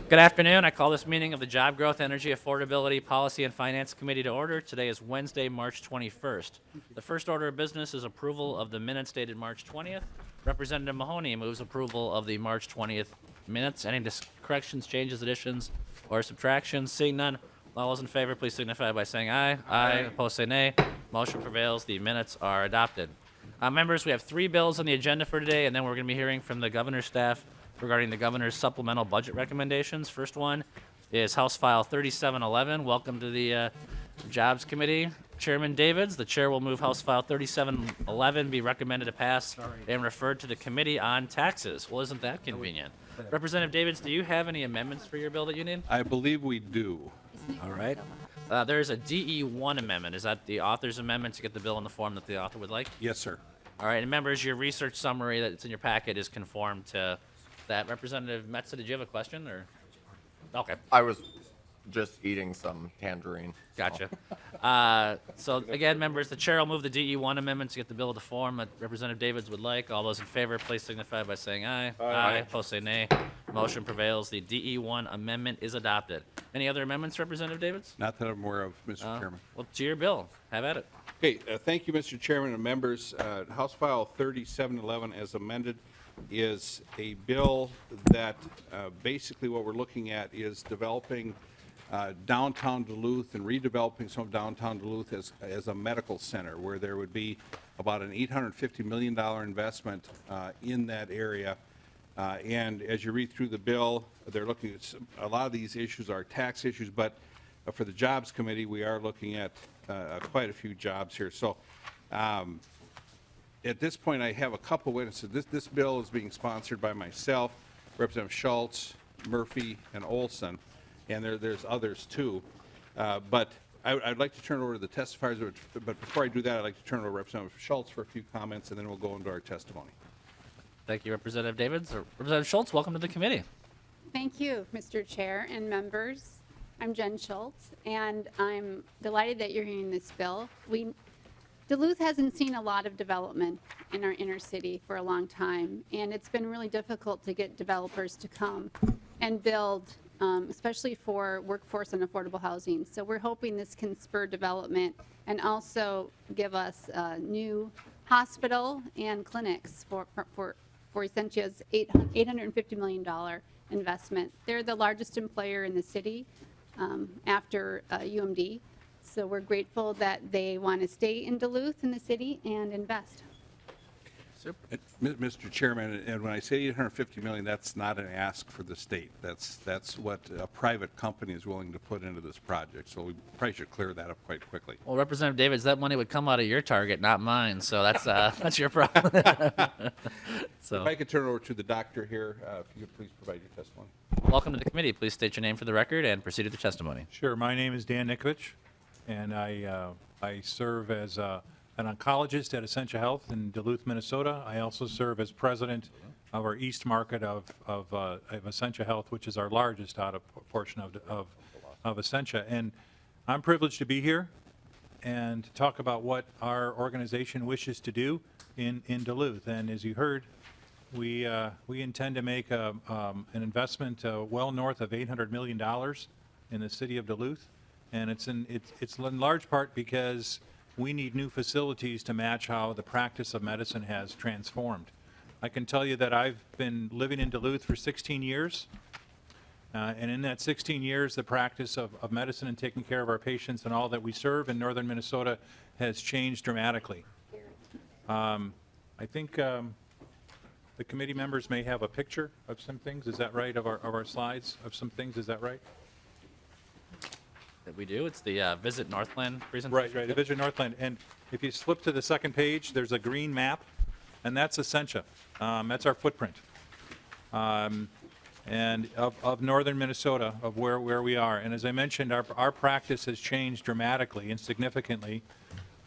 Good afternoon. I call this meeting of the Job Growth, Energy, Affordability, Policy, and Finance Committee to order. Today is Wednesday, March 21st. The first order of business is approval of the minutes dated March 20th. Representative Mahoney moves approval of the March 20th minutes. Any corrections, changes, additions, or subtractions? Seeing none, all those in favor, please signify by saying aye. Aye. Opposed, say nay. Motion prevails. The minutes are adopted. Members, we have 3 bills on the agenda for today, and then we're going to be hearing from the governor's staff regarding the governor's supplemental budget recommendations. First one is House File 3711. Welcome to the Jobs Committee. Chairman Davids, the chair will move House File 3711 be recommended to pass and referred to the Committee on Taxes. Well, isn't that convenient? Representative Davids, do you have any amendments for your bill that you need? I believe we do. All right. There's a DE1 amendment. Is that the author's amendment to get the bill in the form that the author would like? Yes, sir. All right, and members, your research summary that's in your packet is conformed to that. Representative Metza, did you have a question, or? Okay, I was just eating some tangerine. gotcha. So again, members, the chair will move the DE1 amendment to get the bill to the form that Representative Davids would like. All those in favor, please signify by saying aye. Aye. Opposed, say nay. Motion prevails. The DE1 amendment is adopted. Any other amendments, Representative Davids? Not that I'm aware of, Mr. Chairman. Well, to your bill. Have at it. Okay, thank you, Mr. Chairman and members. House File 3711, as amended, is a bill that basically what we're looking at is developing downtown Duluth and redeveloping some of downtown Duluth as a medical center, where there would be about an $850 million investment in that area. And as you read through the bill, they're looking at a lot of these issues are tax issues, but for the Jobs Committee, we are looking at quite a few jobs here. So at this point, I have a couple witnesses. This bill is being sponsored by myself, Representative Schultz, Murphy, and Olson, and there's others too. But I'd like to turn it over to the testifiers, but before I do that, I'd like to turn it over to Representative Schultz for a few comments, and then we'll go into our testimony. Thank you, Representative Davids. Representative Schultz, welcome to the committee. Thank you, Mr. Chair and members. I'm Jen Schultz, and I'm delighted that you're hearing this bill. Duluth hasn't seen a lot of development in our inner city for a long time, and it's been really difficult to get developers to come and build, especially for workforce and affordable housing. So we're hoping this can spur development and also give us a new hospital and clinics for Essentia's $850 million investment. They're the largest employer in the city after UMD. So we're grateful that they want to stay in Duluth in the city and invest. Super. Mr. Chairman, and when I say $850 million, that's not an ask for the state. That's what a private company is willing to put into this project. So we probably should clear that up quite quickly. Well, Representative Davids, that money would come out of your target, not mine. So that's that's your problem. So, If I could turn it over to the doctor here, if you could please provide your testimony. welcome to the committee. Please state your name for the record and proceed with the testimony. Sure. My name is Dan Nikovich, and I serve as an oncologist at Essentia Health in Duluth, Minnesota. I also serve as president of our East Market of Essentia Health, which is our largest portion of Essentia. And I'm privileged to be here and to talk about what our organization wishes to do in Duluth. And as you heard, we intend to make an investment well north of $800 million in the city of Duluth. And it's in large part because we need new facilities to match how the practice of medicine has transformed. I can tell you that I've been living in Duluth for 16 years. And in that 16 years, the practice of medicine and taking care of our patients and all that we serve in northern Minnesota has changed dramatically. I think the committee members may have a picture of some things. Is that right? Of our slides of some things. Is that right? That we do. It's the Visit Northland presentation. Right, the Visit Northland. And if you flip to the second page, there's a green map, and that's Essentia. That's our footprint. And of northern Minnesota, of where we are. And as I mentioned, our practice has changed dramatically and significantly.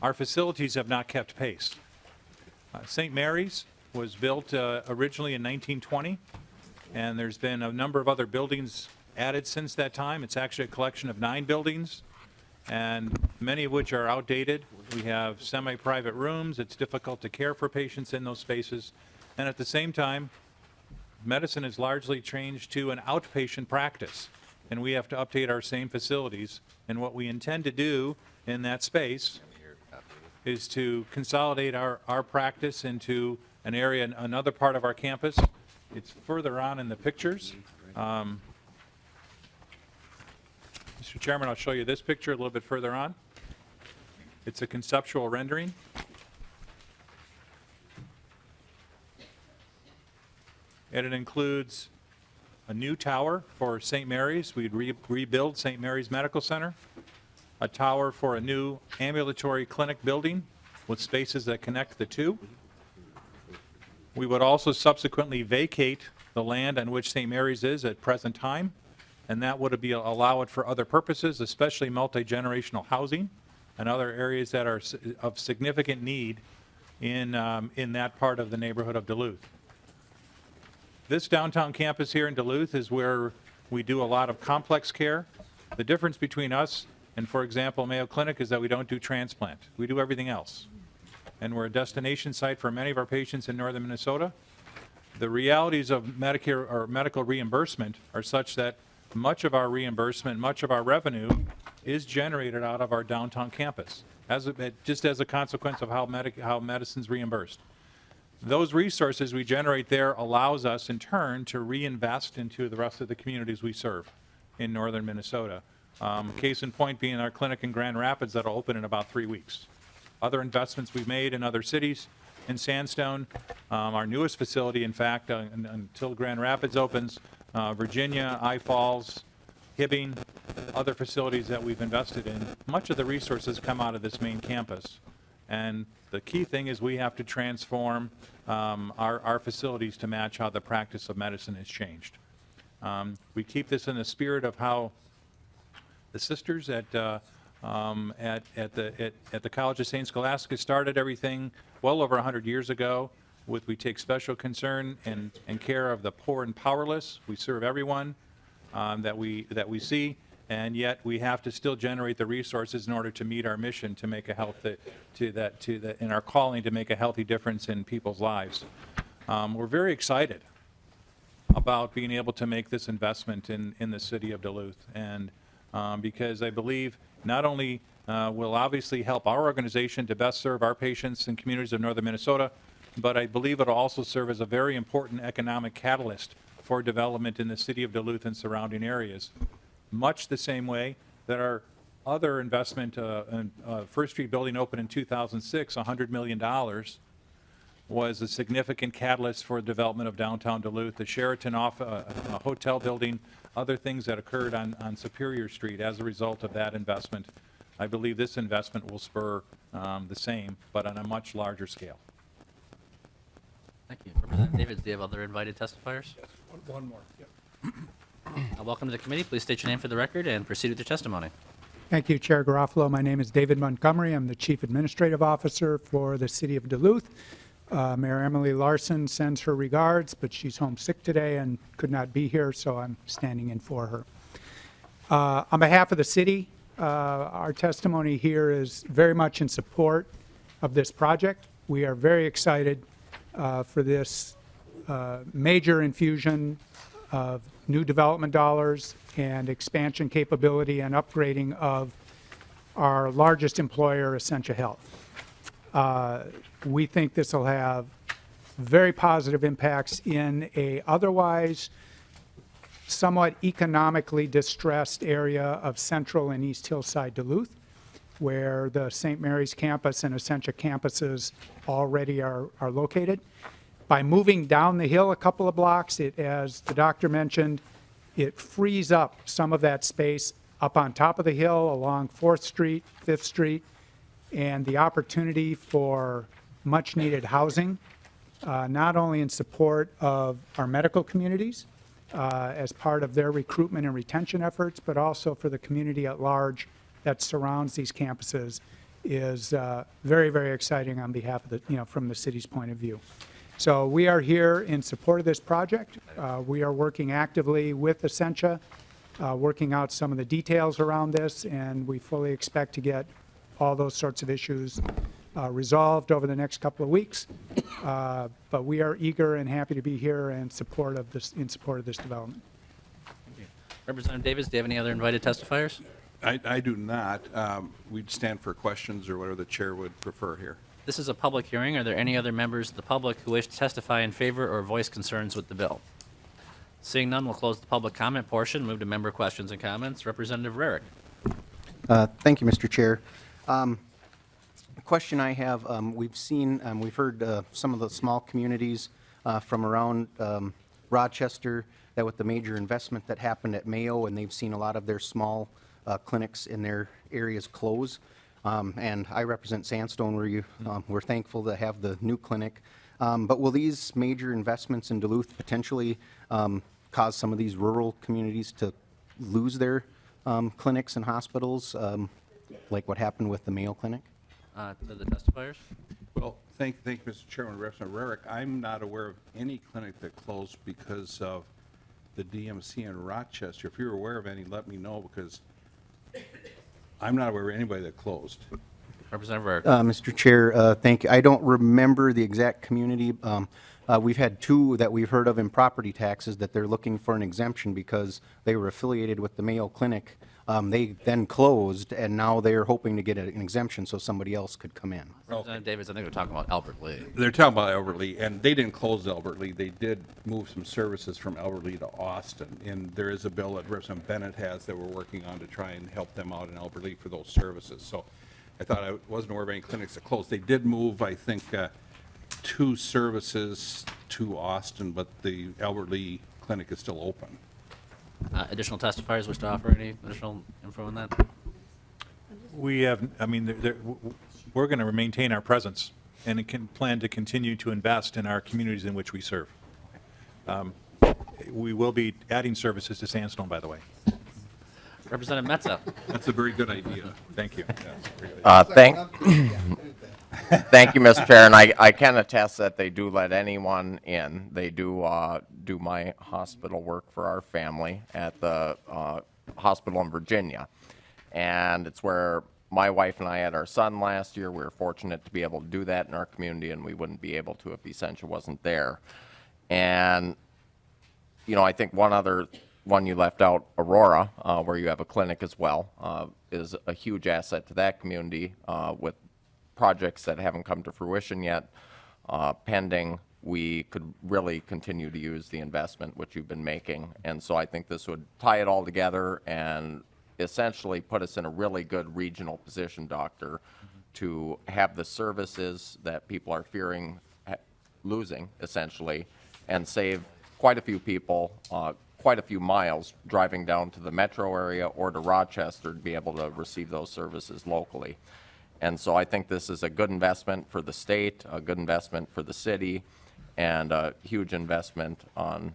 Our facilities have not kept pace. St. Mary's was built originally in 1920, and there's been a number of other buildings added since that time. It's actually a collection of 9 buildings, and many of which are outdated. We have semi-private rooms. It's difficult to care for patients in those spaces. And at the same time, medicine is largely changed to an outpatient practice, and we have to update our same facilities. And what we intend to do in that space is to consolidate our practice into an area, another part of our campus. It's further on in the pictures. Mr. Chairman, I'll show you this picture a little bit further on. It's a conceptual rendering. And it includes a new tower for St. Mary's. We'd rebuild St. Mary's Medical Center, a tower for a new ambulatory clinic building with spaces that connect the two. We would also subsequently vacate the land on which St. Mary's is at present time, and that would allow it for other purposes, especially multi-generational housing and other areas that are of significant need in that part of the neighborhood of Duluth. This downtown campus here in Duluth is where we do a lot of complex care. The difference between us and, for example, Mayo Clinic is that we don't do transplant. We do everything else. And we're a destination site for many of our patients in northern Minnesota. The realities of Medicare or medical reimbursement are such that much of our reimbursement, much of our revenue is generated out of our downtown campus, just as a consequence of how medicine's reimbursed. Those resources we generate there allows us in turn to reinvest into the rest of the communities we serve in northern Minnesota. Case in point being our clinic in Grand Rapids that'll open in about 3 weeks. Other investments we've made in other cities, in Sandstone, our newest facility, in fact, until Grand Rapids opens, Virginia, I Falls, Hibbing, other facilities that we've invested in. Much of the resources come out of this main campus. And the key thing is we have to transform our facilities to match how the practice of medicine has changed. We keep this in the spirit of how the sisters at the College of St. Scholastica started everything well over 100 years ago. We take special concern and care of the poor and powerless. We serve everyone that we see. And yet we have to still generate the resources in order to meet our mission to make in our calling to make a healthy difference in people's lives. We're very excited about being able to make this investment in the city of Duluth, and because I believe not only will obviously help our organization to best serve our patients and communities of northern Minnesota, but I believe it'll also serve as a very important economic catalyst for development in the city of Duluth and surrounding areas. Much the same way that our other investment, First Street building opened in 2006, $100 million, was a significant catalyst for the development of downtown Duluth. The Sheraton a hotel building, other things that occurred on Superior Street as a result of that investment. I believe this investment will spur the same, but on a much larger scale. Thank you. Representative Davids, do you have other invited testifiers? Yes, one more. Yep. Welcome to the committee. Please state your name for the record and proceed with your testimony. Thank you, Chair Garofalo. My name is David Montgomery. I'm the Chief Administrative Officer for the City of Duluth. Mayor Emily Larson sends her regards, but she's homesick today and could not be here, so I'm standing in for her. On behalf of the city, our testimony here is very much in support of this project. We are very excited for this major infusion of new development dollars and expansion capability and upgrading of our largest employer, Essentia Health. We think this will have very positive impacts in a otherwise somewhat economically distressed area of central and east hillside Duluth, where the St. Mary's campus and Essentia campuses already are located. By moving down the hill a couple of blocks, as the doctor mentioned, it frees up some of that space up on top of the hill along 4th Street, 5th Street, and the opportunity for much-needed housing, not only in support of our medical communities as part of their recruitment and retention efforts, but also for the community at large that surrounds these campuses, is very, very exciting on behalf of the, from the city's point of view. So we are here in support of this project. We are working actively with Essentia, working out some of the details around this, and we fully expect to get all those sorts of issues resolved over the next couple of weeks. But we are eager and happy to be here in support of this development. Representative Davis, do you have any other invited testifiers? I do not. We'd stand for questions or whatever the chair would prefer here. This is a public hearing. Are there any other members of the public who wish to testify in favor or voice concerns with the bill? Seeing none, we'll close the public comment portion, move to member questions and comments. Representative Rarick. Thank you, Mr. Chair. The question I have, we've heard some of the small communities from around Rochester that with the major investment that happened at Mayo, and they've seen a lot of their small clinics in their areas close. And I represent Sandstone, where we're thankful to have the new clinic. But will these major investments in Duluth potentially cause some of these rural communities to lose their clinics and hospitals, like what happened with the Mayo Clinic? To the testifiers. Well, thank you, Mr. Chairman. Representative Rarick, I'm not aware of any clinic that closed because of the DMC in Rochester. If you're aware of any, let me know, because I'm not aware of anybody that closed. Representative Rarick. Mr. Chair, thank you. I don't remember the exact community. We've had two that we've heard of in property taxes that they're looking for an exemption because they were affiliated with the Mayo Clinic. They then closed, and now they're hoping to get an exemption so somebody else could come in. Representative Davis, I think we're talking about Albert Lee. They're talking about Albert Lee, and they didn't close Albert Lee. They did move some services from Albert Lee to Austin, and there is a bill that Representative Bennett has that we're working on to try and help them out in Albert Lee for those services. So I thought I wasn't aware of any clinics that closed. They did move, I think, 2 services to Austin, but the Albert Lee clinic is still open. Additional testifiers wish to offer any additional info on that? We have, I mean, we're going to maintain our presence and plan to continue to invest in our communities in which we serve. We will be adding services to Sandstone, by the way. Representative Metza. That's a very good idea. Thank you. Thank you, Mr. Chair, and I can attest that they do let anyone in. They do do my hospital work for our family at the hospital in Virginia, and it's where my wife and I had our son last year. We were fortunate to be able to do that in our community, and we wouldn't be able to if Essentia wasn't there. And, you know, I think one other one you left out, Aurora, where you have a clinic as well, is a huge asset to that community with projects that haven't come to fruition yet, pending. We could really continue to use the investment which you've been making. And so I think this would tie it all together and essentially put us in a really good regional position, Doctor, to have the services that people are fearing losing, essentially, and save quite a few people, quite a few miles driving down to the metro area or to Rochester to be able to receive those services locally. And so I think this is a good investment for the state, a good investment for the city, and a huge investment on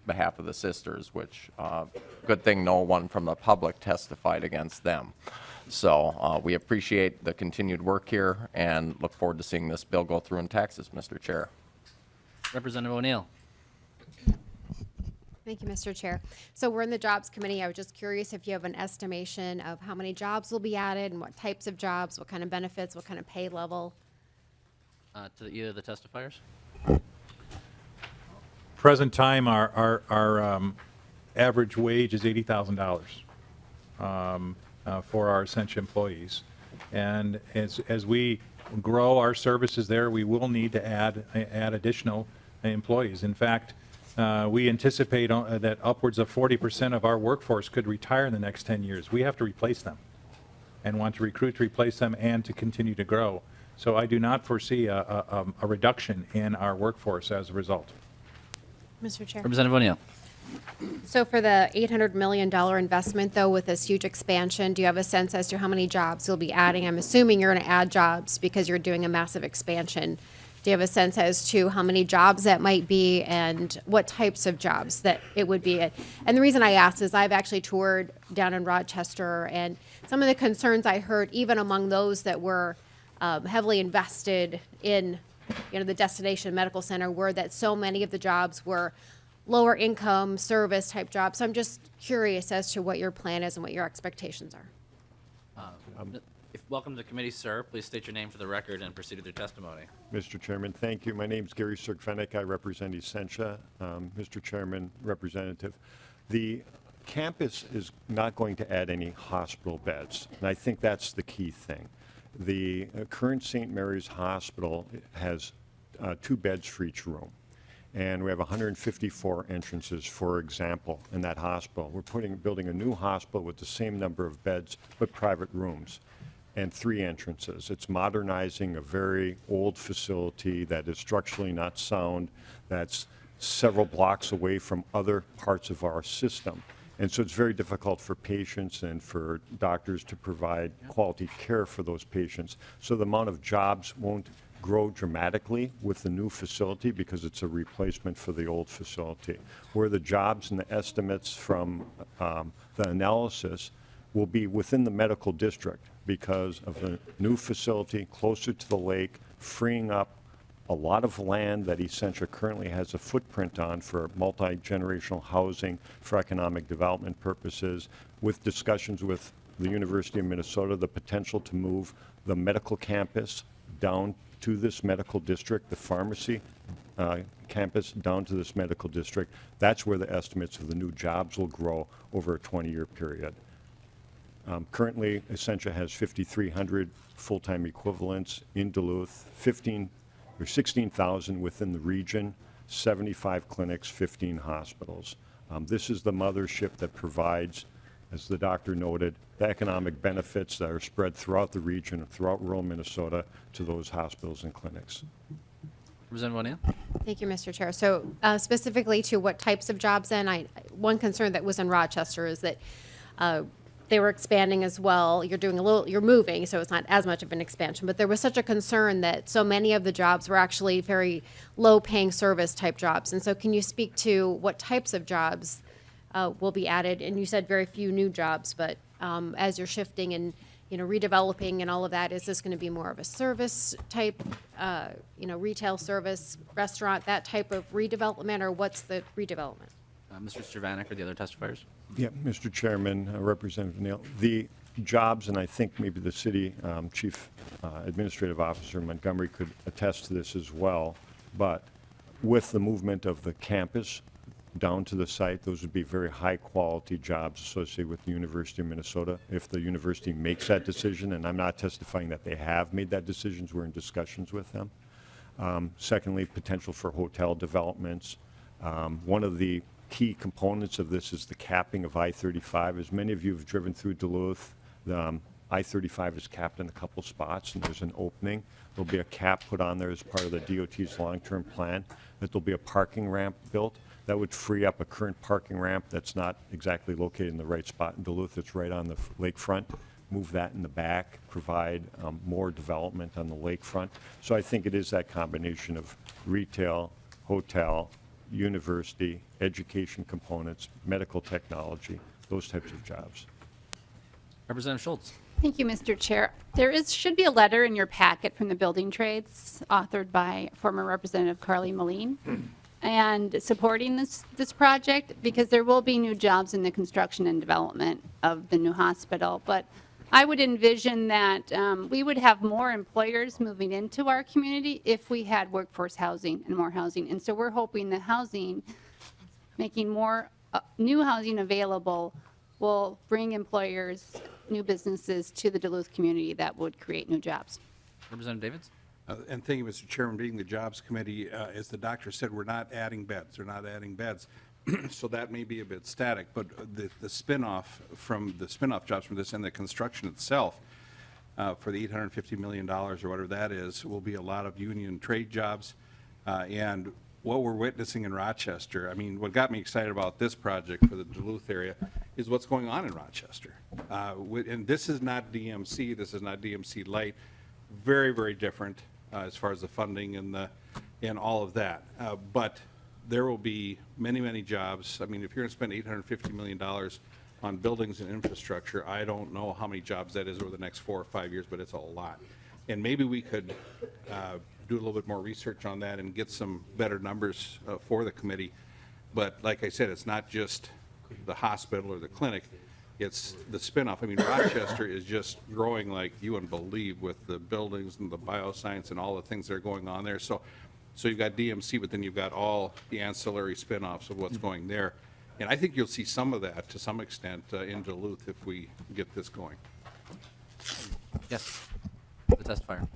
behalf of the sisters, which, good thing no one from the public testified against them. So we appreciate the continued work here and look forward to seeing this bill go through in Texas, Mr. Chair. Representative O'Neill. Thank you, Mr. Chair. So we're in the Jobs Committee. I was just curious if you have an estimation of how many jobs will be added and what types of jobs, what kind of benefits, what kind of pay level. To either of the testifiers. Present time, our average wage is $80,000 for our Essentia employees. And as we grow our services there, we will need to add additional employees. In fact, we anticipate that upwards of 40% of our workforce could retire in the next 10 years. We have to replace them and want to recruit to replace them and to continue to grow. So I do not foresee a reduction in our workforce as a result. Mr. Chair. Representative O'Neill. So for the $800 million investment, though, with this huge expansion, do you have a sense as to how many jobs you'll be adding? I'm assuming you're going to add jobs because you're doing a massive expansion. Do you have a sense as to how many jobs that might be and what types of jobs that it would be? And the reason I asked is I've actually toured down in Rochester, and some of the concerns I heard, even among those that were heavily invested in, you know, the destination medical center, were that so many of the jobs were lower income service type jobs. So I'm just curious as to what your plan is and what your expectations are. Welcome to the committee, sir. Please state your name for the record and proceed with your testimony. Mr. Chairman, thank you. My name is Gary Sirkvenik. I represent Essentia. Mr. Chairman, Representative, the campus is not going to add any hospital beds, and I think that's the key thing. The current St. Mary's Hospital has 2 beds for each room, and we have 154 entrances, for example, in that hospital. We're building a new hospital with the same number of beds, but private rooms, and 3 entrances. It's modernizing a very old facility that is structurally not sound, that's several blocks away from other parts of our system. And so it's very difficult for patients and for doctors to provide quality care for those patients. So the amount of jobs won't grow dramatically with the new facility because it's a replacement for the old facility. Where the jobs and the estimates from the analysis will be within the medical district because of the new facility closer to the lake, freeing up a lot of land that Essentia currently has a footprint on for multi-generational housing for economic development purposes, with discussions with the University of Minnesota, the potential to move the medical campus down to this medical district, the pharmacy campus down to this medical district. That's where the estimates of the new jobs will grow over a 20-year period. Currently, Essentia has 5,300 full-time equivalents in Duluth, 16,000 within the region, 75 clinics, 15 hospitals. This is the mothership that provides, as the doctor noted, the economic benefits that are spread throughout the region and throughout rural Minnesota to those hospitals and clinics. Representative O'Neill? Thank you, Mr. Chair. So specifically to what types of jobs then, one concern that was in Rochester is that they were expanding as well. You're moving, so it's not as much of an expansion, but there was such a concern that so many of the jobs were actually very low-paying service type jobs. And so can you speak to what types of jobs will be added? And you said very few new jobs, but as you're shifting and redeveloping and all of that, is this going to be more of a service type, retail service, restaurant, that type of redevelopment, or what's the redevelopment? Mr. Stravanek or the other testifiers? Yeah, Mr. Chairman, Representative Neal, the jobs, and I think maybe the city chief administrative officer in Montgomery could attest to this as well, but with the movement of the campus down to the site, those would be very high-quality jobs associated with the University of Minnesota. If the university makes that decision, and I'm not testifying that they have made that decision, we're in discussions with them. Secondly, potential for hotel developments. One of the key components of this is the capping of I-35. As many of you have driven through Duluth, the I-35 is capped in a couple spots, and there's an opening. There'll be a cap put on there as part of the DOT's long-term plan, that there'll be a parking ramp built. That would free up a current parking ramp that's not exactly located in the right spot in Duluth. It's right on the lakefront. Move that in the back, provide more development on the lakefront. So I think it is that combination of retail, hotel, university, education components, medical technology, those types of jobs. Representative Schultz? Thank you, Mr. Chair. Should be a letter in your packet from the building trades authored by former Representative Carly Moline and supporting this project, because there will be new jobs in the construction and development of the new hospital. But I would envision that we would have more employers moving into our community if we had workforce housing and more housing. And so we're hoping the housing, making more new housing available, will bring employers, new businesses to the Duluth community that would create new jobs. Representative Davids? And thank you, Mr. Chairman. Being the Jobs Committee, as the doctor said, we're not adding beds. They're not adding beds. So that may be a bit static, but the spin-off jobs from this and the construction itself for the $850 million or whatever that is will be a lot of union trade jobs. And what we're witnessing in Rochester, I mean, what got me excited about this project for the Duluth area is what's going on in Rochester. And this is not DMC. This is not DMC Light. Very, very different as far as the funding and all of that. But there will be many, many jobs. I mean, if you're going to spend $850 million on buildings and infrastructure, I don't know how many jobs that is over the next 4 or 5 years, but it's a lot. And maybe we could do a little bit more research on that and get some better numbers for the committee. But like I said, it's not just the hospital or the clinic. It's the spinoff. I mean, Rochester is just growing like you wouldn't believe with the buildings and the bioscience and all the things that are going on there. So you've got DMC, but then you've got all the ancillary spinoffs of what's going there. And I think you'll see some of that to some extent in Duluth if we get this going. Yes, the testifier.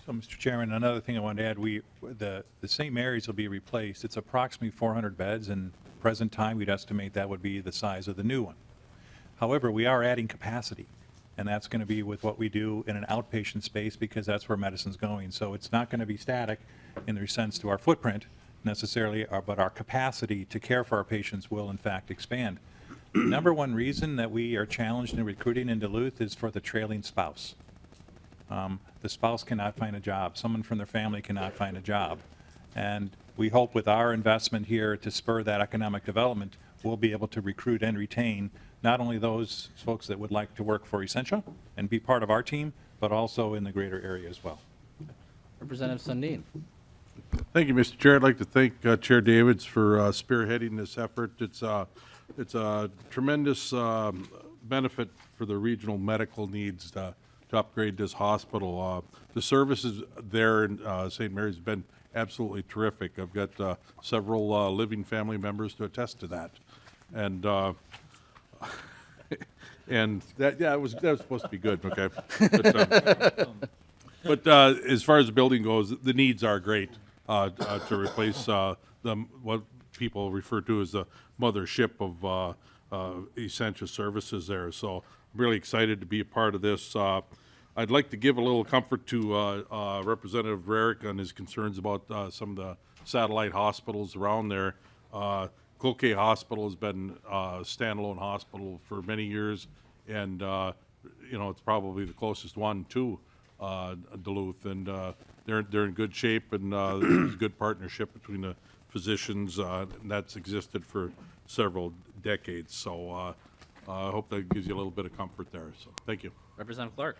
So, Mr. Chairman, another thing I wanted to add, the St. Mary's will be replaced. It's approximately 400 beds, and present time, we'd estimate that would be the size of the new one. However, we are adding capacity, and that's going to be with what we do in an outpatient space because that's where medicine's going. So it's not going to be static in the sense to our footprint necessarily, but our capacity to care for our patients will in fact expand. Number one reason that we are challenged in recruiting in Duluth is for the trailing spouse. The spouse cannot find a job. Someone from their family cannot find a job. And we hope with our investment here to spur that economic development, we'll be able to recruit and retain not only those folks that would like to work for Essentia and be part of our team, but also in the greater area as well. Representative Sundin. Thank you, Mr. Chair. I'd like to thank Chair Davids for spearheading this effort. It's a tremendous benefit for the regional medical needs to upgrade this hospital. The services there in St. Mary's have been absolutely terrific. I've got several living family members to attest to that. And and that was supposed to be good, okay? But as far as the building goes, the needs are great to replace what people refer to as the mothership of essential services there. So I'm really excited to be a part of this. I'd like to give a little comfort to Representative Rarick on his concerns about some of the satellite hospitals around there. Cloquet Hospital has been a standalone hospital for many years, and it's probably the closest one to Duluth, and they're in good shape, and there's a good partnership between the physicians, and that's existed for several decades. So I hope that gives you a little bit of comfort there. So thank you. Representative Clark.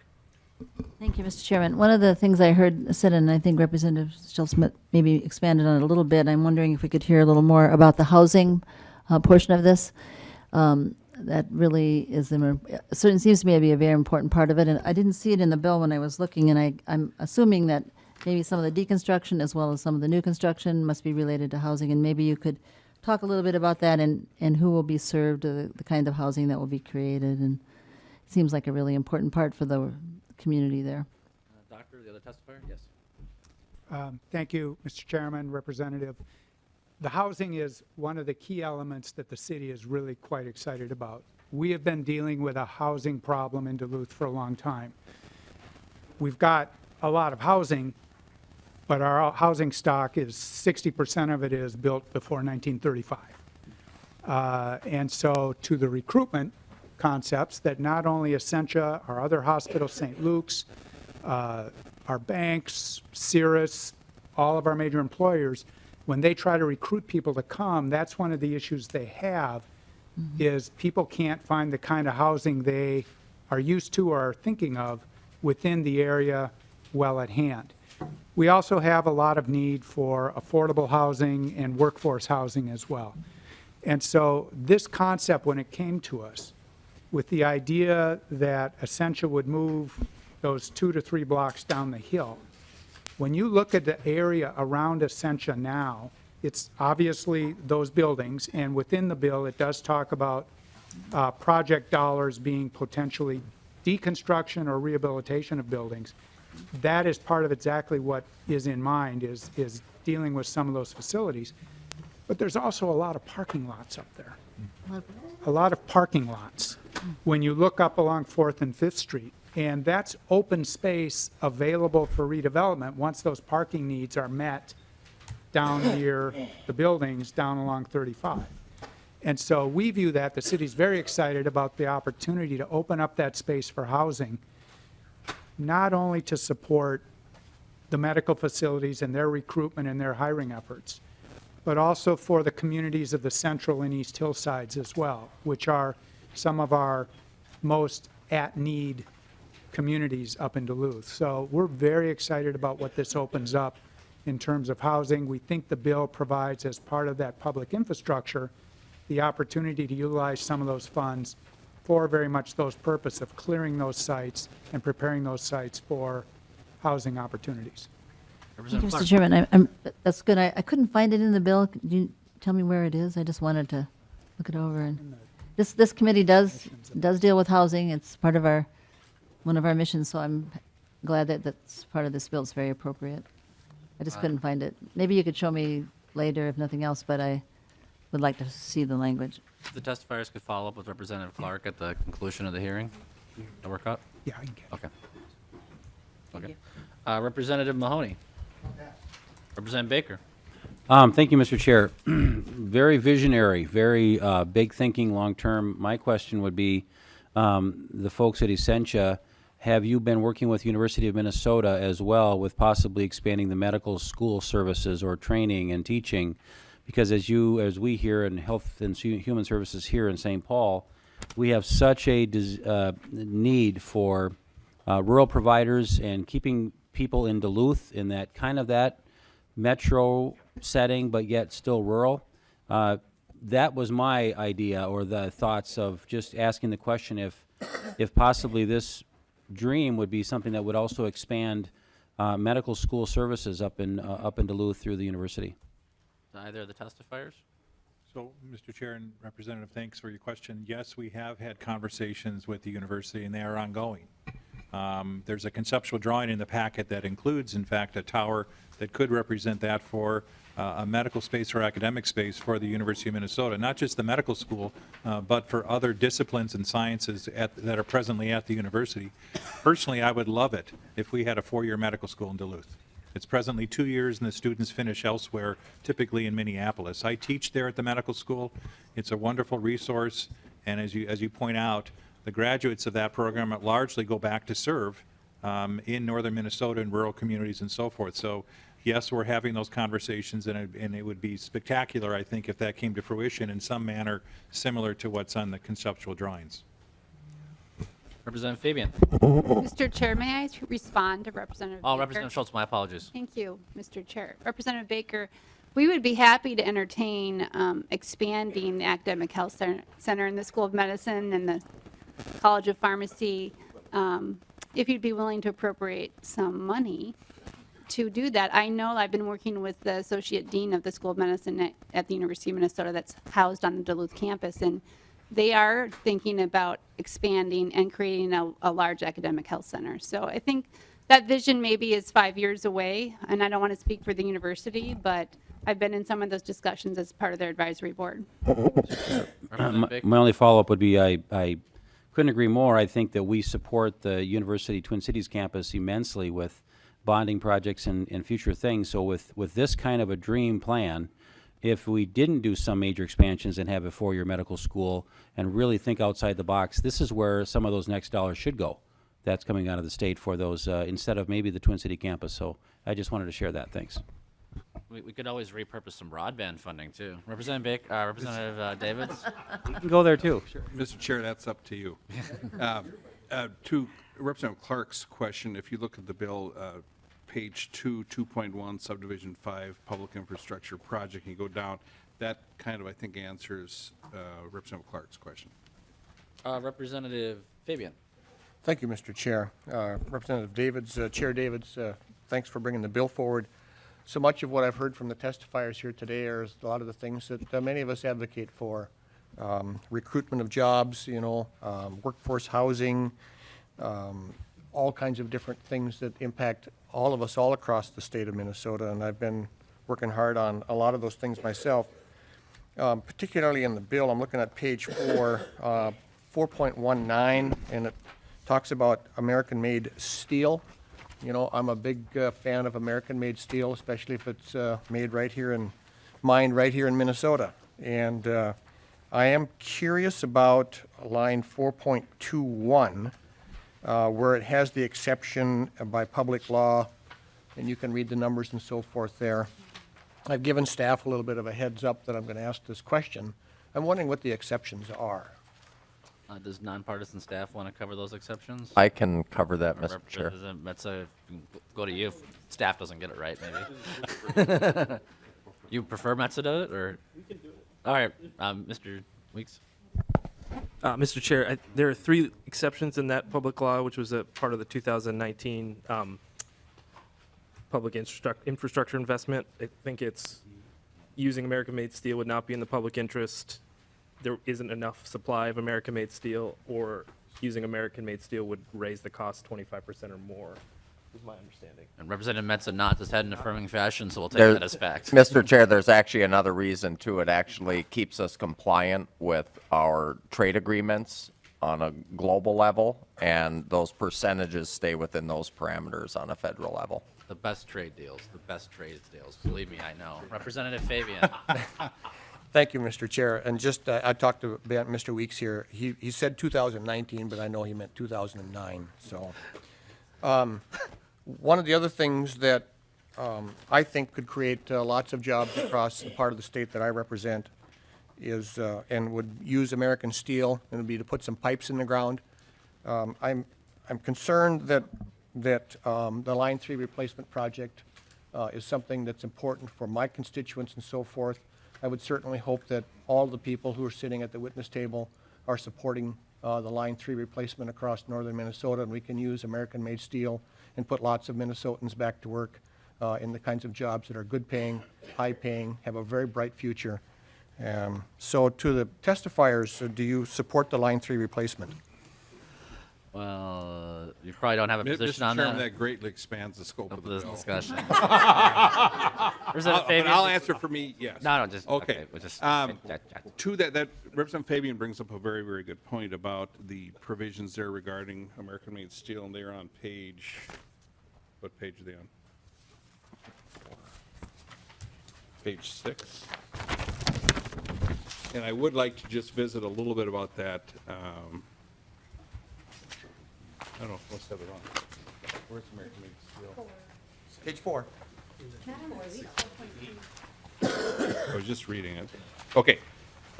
Thank you, Mr. Chairman. One of the things I heard said, and I think Representative Schultz maybe expanded on it a little bit, I'm wondering if we could hear a little more about the housing portion of this. That really is, certainly seems to me to be a very important part of it, and I didn't see it in the bill when I was looking, and I'm assuming that maybe some of the deconstruction as well as some of the new construction must be related to housing, and maybe you could talk a little bit about that and who will be served, the kind of housing that will be created, and it seems like a really important part for the community there. Doctor, the other testifier? Yes. Thank you, Mr. Chairman, Representative. The housing is one of the key elements that the city is really quite excited about. We have been dealing with a housing problem in Duluth for a long time. We've got a lot of housing, but our housing stock is 60% of it is built before 1935. And so to the recruitment concepts that not only Essentia, our other hospitals, St. Luke's, our banks, Cirrus, all of our major employers, when they try to recruit people to come, that's one of the issues they have, is people can't find the kind of housing they are used to or are thinking of within the area well at hand. We also have a lot of need for affordable housing and workforce housing as well. And so this concept, when it came to us, with the idea that Essentia would move those 2 to 3 blocks down the hill, when you look at the area around Essentia now, it's obviously those buildings, and within the bill, it does talk about project dollars being potentially deconstruction or rehabilitation of buildings. That is part of exactly what is in mind, is dealing with some of those facilities. But there's also a lot of parking lots up there. A lot of parking lots when you look up along 4th and 5th Street. And that's open space available for redevelopment once those parking needs are met down near the buildings down along 35. And so we view that, the city's very excited about the opportunity to open up that space for housing, not only to support the medical facilities and their recruitment and their hiring efforts, but also for the communities of the Central and East Hillsides as well, which are some of our most at-need communities up in Duluth. So we're very excited about what this opens up in terms of housing. We think the bill provides, as part of that public infrastructure, the opportunity to utilize some of those funds for very much those purpose of clearing those sites and preparing those sites for housing opportunities. Thank you, Representative Clark. Mr. Chairman. That's good. I couldn't find it in the bill. Could you tell me where it is? I just wanted to look it over. And this committee does deal with housing. It's part of one of our missions, so I'm glad that that's part of this bill. It's very appropriate. I just couldn't find it. Maybe you could show me later, if nothing else, but I would like to see the language. The testifiers could follow up with Representative Clark at the conclusion of the hearing. That work out? Yeah, I can get it. Okay. Okay. Representative Mahoney. Representative Baker. Thank you, Mr. Chair. Very visionary, very big thinking, long-term. My question would be, the folks at Essentia, have you been working with University of Minnesota as well with possibly expanding the medical school services or training and teaching? Because as we here in Health and Human Services here in St. Paul, we have such a need for rural providers and keeping people in Duluth in that metro setting, but yet still rural. That was my idea, or the thoughts of just asking the question if possibly this dream would be something that would also expand medical school services up in Duluth through the university. Either of the testifiers? So, Mr. Chair and Representative, thanks for your question. Yes, we have had conversations with the university, and they are ongoing. There's a conceptual drawing in the packet that includes, in fact, a tower that could represent that for a medical space or academic space for the University of Minnesota, not just the medical school, but for other disciplines and sciences that are presently at the university. Personally, I would love it if we had a 4-year medical school in Duluth. It's presently 2 years, and the students finish elsewhere, typically in Minneapolis. I teach there at the medical school. It's a wonderful resource, and as you point out, the graduates of that program largely go back to serve in northern Minnesota and rural communities and so forth. So yes, we're having those conversations, and it would be spectacular, I think, if that came to fruition in some manner similar to what's on the conceptual drawings. Representative Fabian. Mr. Chair, may I respond to Representative Baker? Oh, Representative Schultz, my apologies. Thank you, Mr. Chair. Representative Baker, we would be happy to entertain expanding the Academic Health Center in the School of Medicine and the College of Pharmacy, if you'd be willing to appropriate some money to do that. I know I've been working with the Associate Dean of the School of Medicine at the University of Minnesota that's housed on the Duluth campus, and they are thinking about expanding and creating a large academic health center. So I think that vision maybe is 5 years away, and I don't want to speak for the university, but I've been in some of those discussions as part of their advisory board. Representative Baker. My only follow-up would be I couldn't agree more. I think that we support the University Twin Cities campus immensely with bonding projects and future things. So with this kind of a dream plan, if we didn't do some major expansions and have a 4-year medical school and really think outside the box, this is where some of those next dollars should go. That's coming out of the state for those, instead of maybe the Twin City campus. So I just wanted to share that. Thanks. We could always repurpose some broadband funding, too. Representative Davids. You can go there, too. Mr. Chair, that's up to you. To Representative Clark's question, if you look at the bill, page 2, 2.1, subdivision 5, public infrastructure project, and you go down, that kind of, I think, answers Representative Clark's question. Representative Fabian. Thank you, Mr. Chair. Representative Davids, Chair Davids, thanks for bringing the bill forward. So much of what I've heard from the testifiers here today are a lot of the things that many of us advocate for. Recruitment of jobs, workforce housing, all kinds of different things that impact all of us all across the state of Minnesota, and I've been working hard on a lot of those things myself. Particularly in the bill, I'm looking at page 4, 4.19, and it talks about American-made steel. I'm a big fan of American-made steel, especially if it's mined right here in Minnesota. And I am curious about line 4.21, where it has the exception by public law, and you can read the numbers and so forth there. I've given staff a little bit of a heads up that I'm going to ask this question. I'm wondering what the exceptions are. Does nonpartisan staff want to cover those exceptions? I can cover that, Mr. Chair. Go to you if staff doesn't get it right, maybe. You prefer Metsa does it, or? We can do it. All right, Mr. Weeks. Mr. Chair, there are 3 exceptions in that public law, which was a part of the 2019 public infrastructure investment. I think it's using American-made steel would not be in the public interest. There isn't enough supply of American-made steel, or using American-made steel would raise the cost 25% or more, is my understanding. And Representative Metza nods his head in affirming fashion, so we'll take There- that as fact. Mr. Chair, there's actually another reason too. It actually keeps us compliant with our trade agreements on a global level, and those percentages stay within those parameters on a federal level. The best trade deals, the best trade deals. Believe me, I know. Representative Fabian. Thank you, Mr. Chair. And just, I talked to Mr. Weeks here. He said 2019, but I know he meant 2009, so. One of the other things that I think could create lots of jobs across the part of the state that I represent is, and would use American steel, and would be to put some pipes in the ground. I'm concerned that the Line 3 replacement project is something that's important for my constituents and so forth. I would certainly hope that all the people who are sitting at the witness table are supporting the Line 3 replacement across northern Minnesota, and we can use American-made steel and put lots of Minnesotans back to work in the kinds of jobs that are good paying, high paying, have a very bright future. So to the testifiers, do you support the Line 3 replacement? Well, you probably don't have a position Mr. on Chairman, that. that greatly expands the scope of the This bill. discussion. But Representative Fabian. I'll answer for me, yes. No, just, Okay. we'll just. To that Representative Fabian brings up a very, very good point about the provisions there regarding American-made steel, and they're on page, what page are they on? Page 6. And I would like to just visit a little bit about that. I don't know, let's have it on. Where's American-made steel? Page 4. I was just reading it. Okay.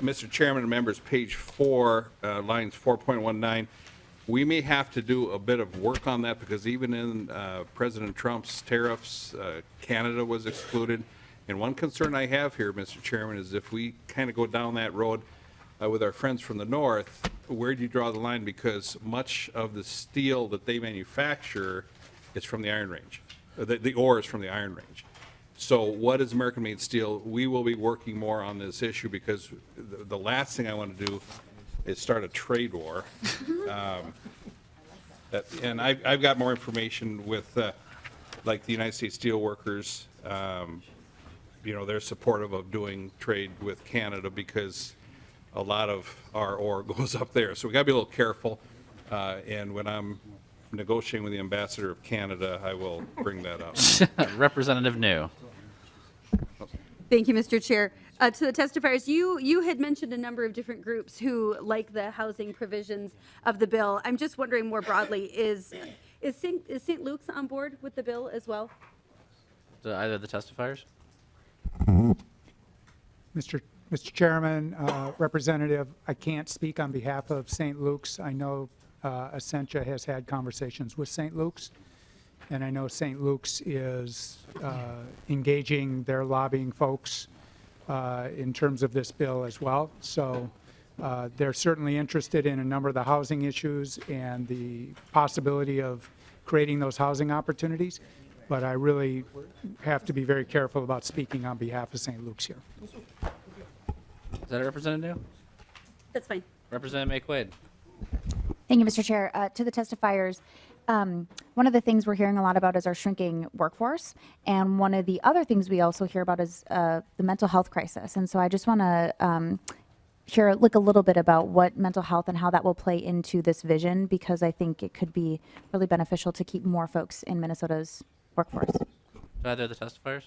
Mr. Chairman and members, page 4, lines 4.19. We may have to do a bit of work on that because even in President Trump's tariffs, Canada was excluded. And one concern I have here, Mr. Chairman, is if we kind of go down that road with our friends from the north, where do you draw the line? Because much of the steel that they manufacture is from the Iron Range. The ore is from the Iron Range. So what is American-made steel? We will be working more on this issue because the last thing I want to do is start a trade war. And I've got more information with, like the United States Steelworkers. They're supportive of doing trade with Canada because a lot of our ore goes up there. So we got to be a little careful. And when I'm negotiating with the ambassador of Canada, I will bring that up. Representative New. Thank you, Mr. Chair. To the testifiers, you had mentioned a number of different groups who like the housing provisions of the bill. I'm just wondering more broadly, is St. Luke's on board with the bill as well? Do either of the testifiers? Mr. Chairman, Representative, I can't speak on behalf of St. Luke's. I know Essentia has had conversations with St. Luke's, and I know St. Luke's is engaging their lobbying folks in terms of this bill as well. So they're certainly interested in a number of the housing issues and the possibility of creating those housing opportunities. But I really have to be very careful about speaking on behalf of St. Luke's here. Is that a Representative New? That's fine. Representative McQuaid. Thank you, Mr. Chair. To the testifiers, one of the things we're hearing a lot about is our shrinking workforce. And one of the other things we also hear about is the mental health crisis. And so I just want to look a little bit about what mental health and how that will play into this vision, because I think it could be really beneficial to keep more folks in Minnesota's workforce. Do either of the testifiers?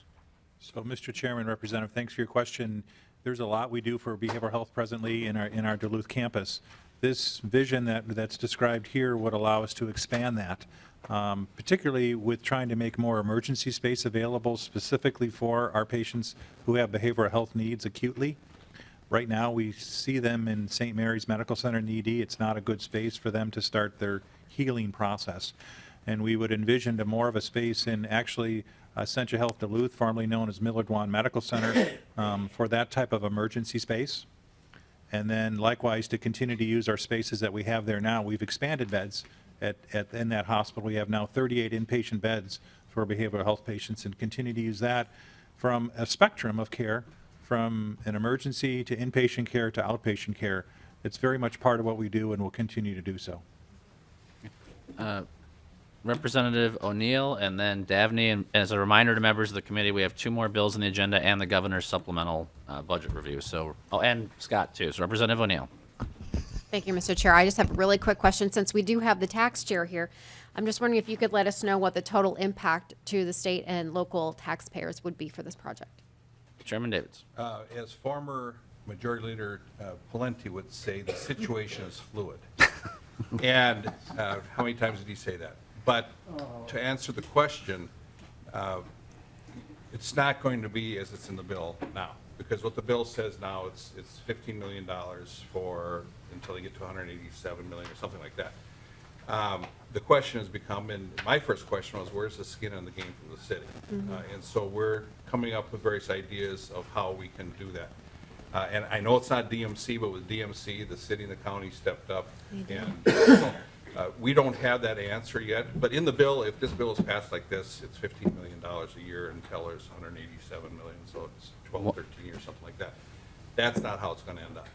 So, Mr. Chairman, Representative, thanks for your question. There's a lot we do for behavioral health presently in our Duluth campus. This vision that's described here would allow us to expand that, particularly with trying to make more emergency space available specifically for our patients who have behavioral health needs acutely. Right now, we see them in St. Mary's Medical Center in ED. It's not a good space for them to start their healing process. And we would envision more of a space in actually Essentia Health Duluth, formerly known as Millard Medical Center, for that type of emergency space. And then likewise, to continue to use our spaces that we have there now. We've expanded beds in that hospital. We have now 38 inpatient beds for behavioral health patients and continue to use that from a spectrum of care, from an emergency to inpatient care to outpatient care. It's very much part of what we do and will continue to do so. Representative O'Neill and then Davney. And as a reminder to members of the committee, we have 2 more bills on the agenda and the governor's supplemental budget review. So, oh, and Scott too. So Representative O'Neill. Thank you, Mr. Chair. I just have a really quick question. Since we do have the tax chair here, I'm just wondering if you could let us know what the total impact to the state and local taxpayers would be for this project. Chairman Davids. As former Majority Leader Palenti would say, the situation is fluid. And how many times did he say that? But to answer the question, it's not going to be as it's in the bill now, because what the bill says now, it's $15 million for until they get to 187 million or something like that. The question has become, and my first question was, where's the skin in the game from the city? And so we're coming up with various ideas of how we can do that. And I know it's not DMC, but with DMC, the city and the county stepped up. And we don't have that answer yet, but in the bill, if this bill is passed like this, it's $15 million a year, and Teller's 187 million, so it's 12, 13 or something like that. That's not how it's going to end up,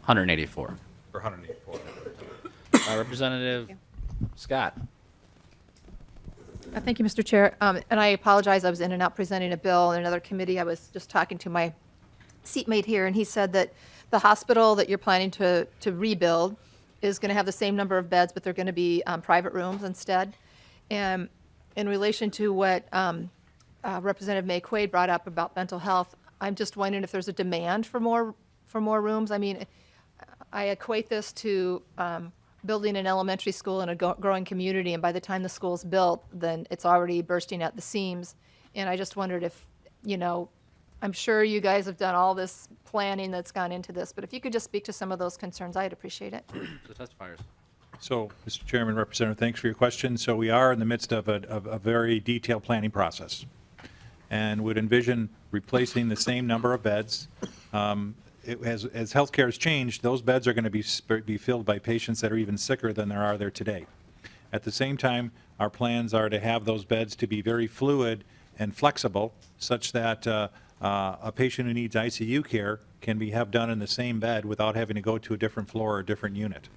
184. or 184. Representative Scott. Thank you, Mr. Chair. And I apologize, I was in and out presenting a bill in another committee. I was just talking to my seatmate here, and he said that the hospital that you're planning to rebuild is going to have the same number of beds, but they're going to be private rooms instead. And in relation to what Representative May Quaid brought up about mental health, I'm just wondering if there's a demand for more rooms. I mean, I equate this to building an elementary school in a growing community, and by the time the school's built, then it's already bursting at the seams. And I just wondered if, I'm sure you guys have done all this planning that's gone into this, but if you could just speak to some of those concerns, I'd appreciate it. The testifiers. So, Mr. Chairman, Representative, thanks for your question. So we are in the midst of a very detailed planning process and would envision replacing the same number of beds. As healthcare has changed, those beds are going to be filled by patients that are even sicker than there are there today. At the same time, our plans are to have those beds to be very fluid and flexible, such that a patient who needs ICU care can have done in the same bed without having to go to a different floor or a different unit.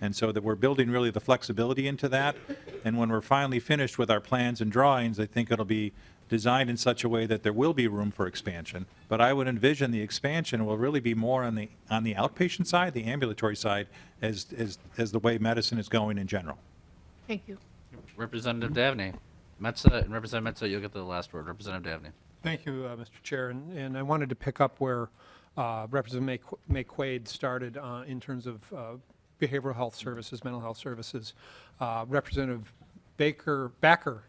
And so that we're building really the flexibility into that. And when we're finally finished with our plans and drawings, I think it'll be designed in such a way that there will be room for expansion. But I would envision the expansion will really be more on the outpatient side, the ambulatory side, as the way medicine is going in general. Thank you. Representative Davney. Metsa and Representative Metsa, you'll get the last word. Representative Davney. Thank you, Mr. Chair. And I wanted to pick up where Representative May Quaid started in terms of behavioral health services, mental health services. Representative Backer,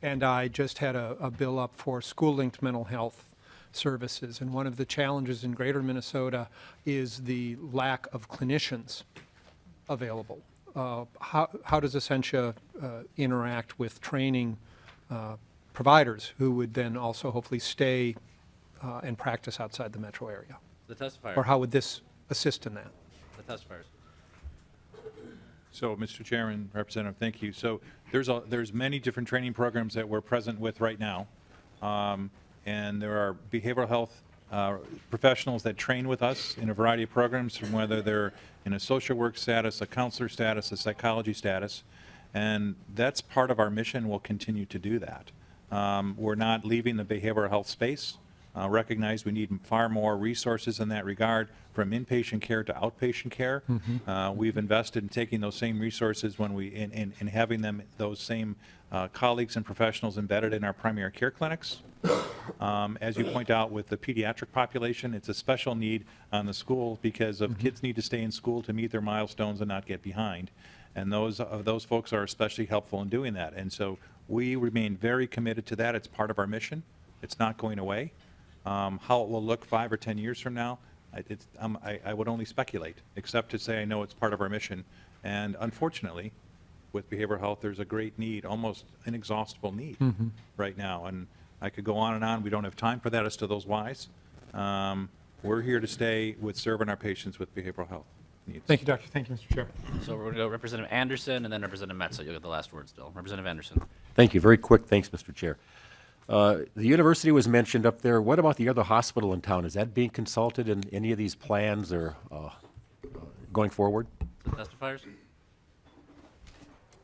and I just had a bill up for school-linked mental health services. And one of the challenges in greater Minnesota is the lack of clinicians available. How does Essentia interact with training providers who would then also hopefully stay and practice outside the metro area? The testifiers. Or how would this assist in that? The testifiers. So, Mr. Chairman, Representative, thank you. So there's many different training programs that we're present with right now. And there are behavioral health professionals that train with us in a variety of programs, from whether they're in a social work status, a counselor status, a psychology status. And that's part of our mission. We'll continue to do that. We're not leaving the behavioral health space. Recognize we need far more resources in that regard, from inpatient care to outpatient care. We've invested in taking those same resources in having them, those same colleagues and professionals embedded in our primary care clinics. As you point out, with the pediatric population, it's a special need on the school because of kids need to stay in school to meet their milestones and not get behind. And those folks are especially helpful in doing that. And so we remain very committed to that. It's part of our mission. It's not going away. How it will look 5 or 10 years from now, I would only speculate, except to say I know it's part of our mission. And unfortunately, with behavioral health, there's a great need, almost inexhaustible need right now. And I could go on and on. We don't have time for that as to those whys. We're here to stay with serving our patients with behavioral health needs. Thank you, Doctor. Thank you, Mr. Chair. So we're going to go Representative Anderson and then Representative Metza. You'll get the last word still. Representative Anderson. Thank you. Very quick. Thanks, Mr. Chair. The university was mentioned up there. What about the other hospital in town? Is that being consulted in any of these plans or going forward? The testifiers?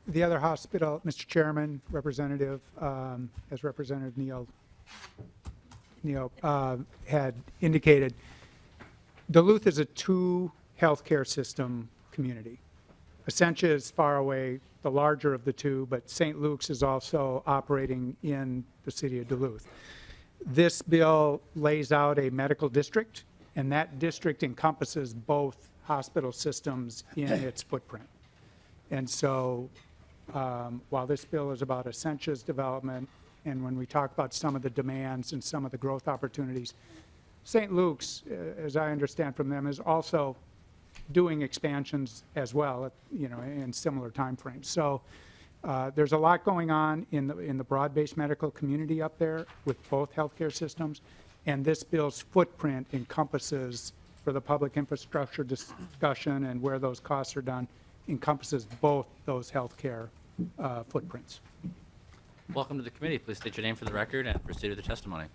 The other hospital, Mr. Chairman, Representative, as Representative Neal had indicated, Duluth is a two healthcare system community. Essentia is far away, the larger of the two, but St. Luke's is also operating in the city of Duluth. This bill lays out a medical district, and that district encompasses both hospital systems in its footprint. And so while this bill is about Essentia's development, and when we talk about some of the demands and some of the growth opportunities, St. Luke's, as I understand from them, is also doing expansions as well, in similar timeframes. So there's a lot going on in the broad-based medical community up there with both healthcare systems, and this bill's footprint encompasses, for the public infrastructure discussion and where those costs are done, encompasses both those healthcare footprints. Welcome to the committee. Please state your name for the record and proceed with the testimony.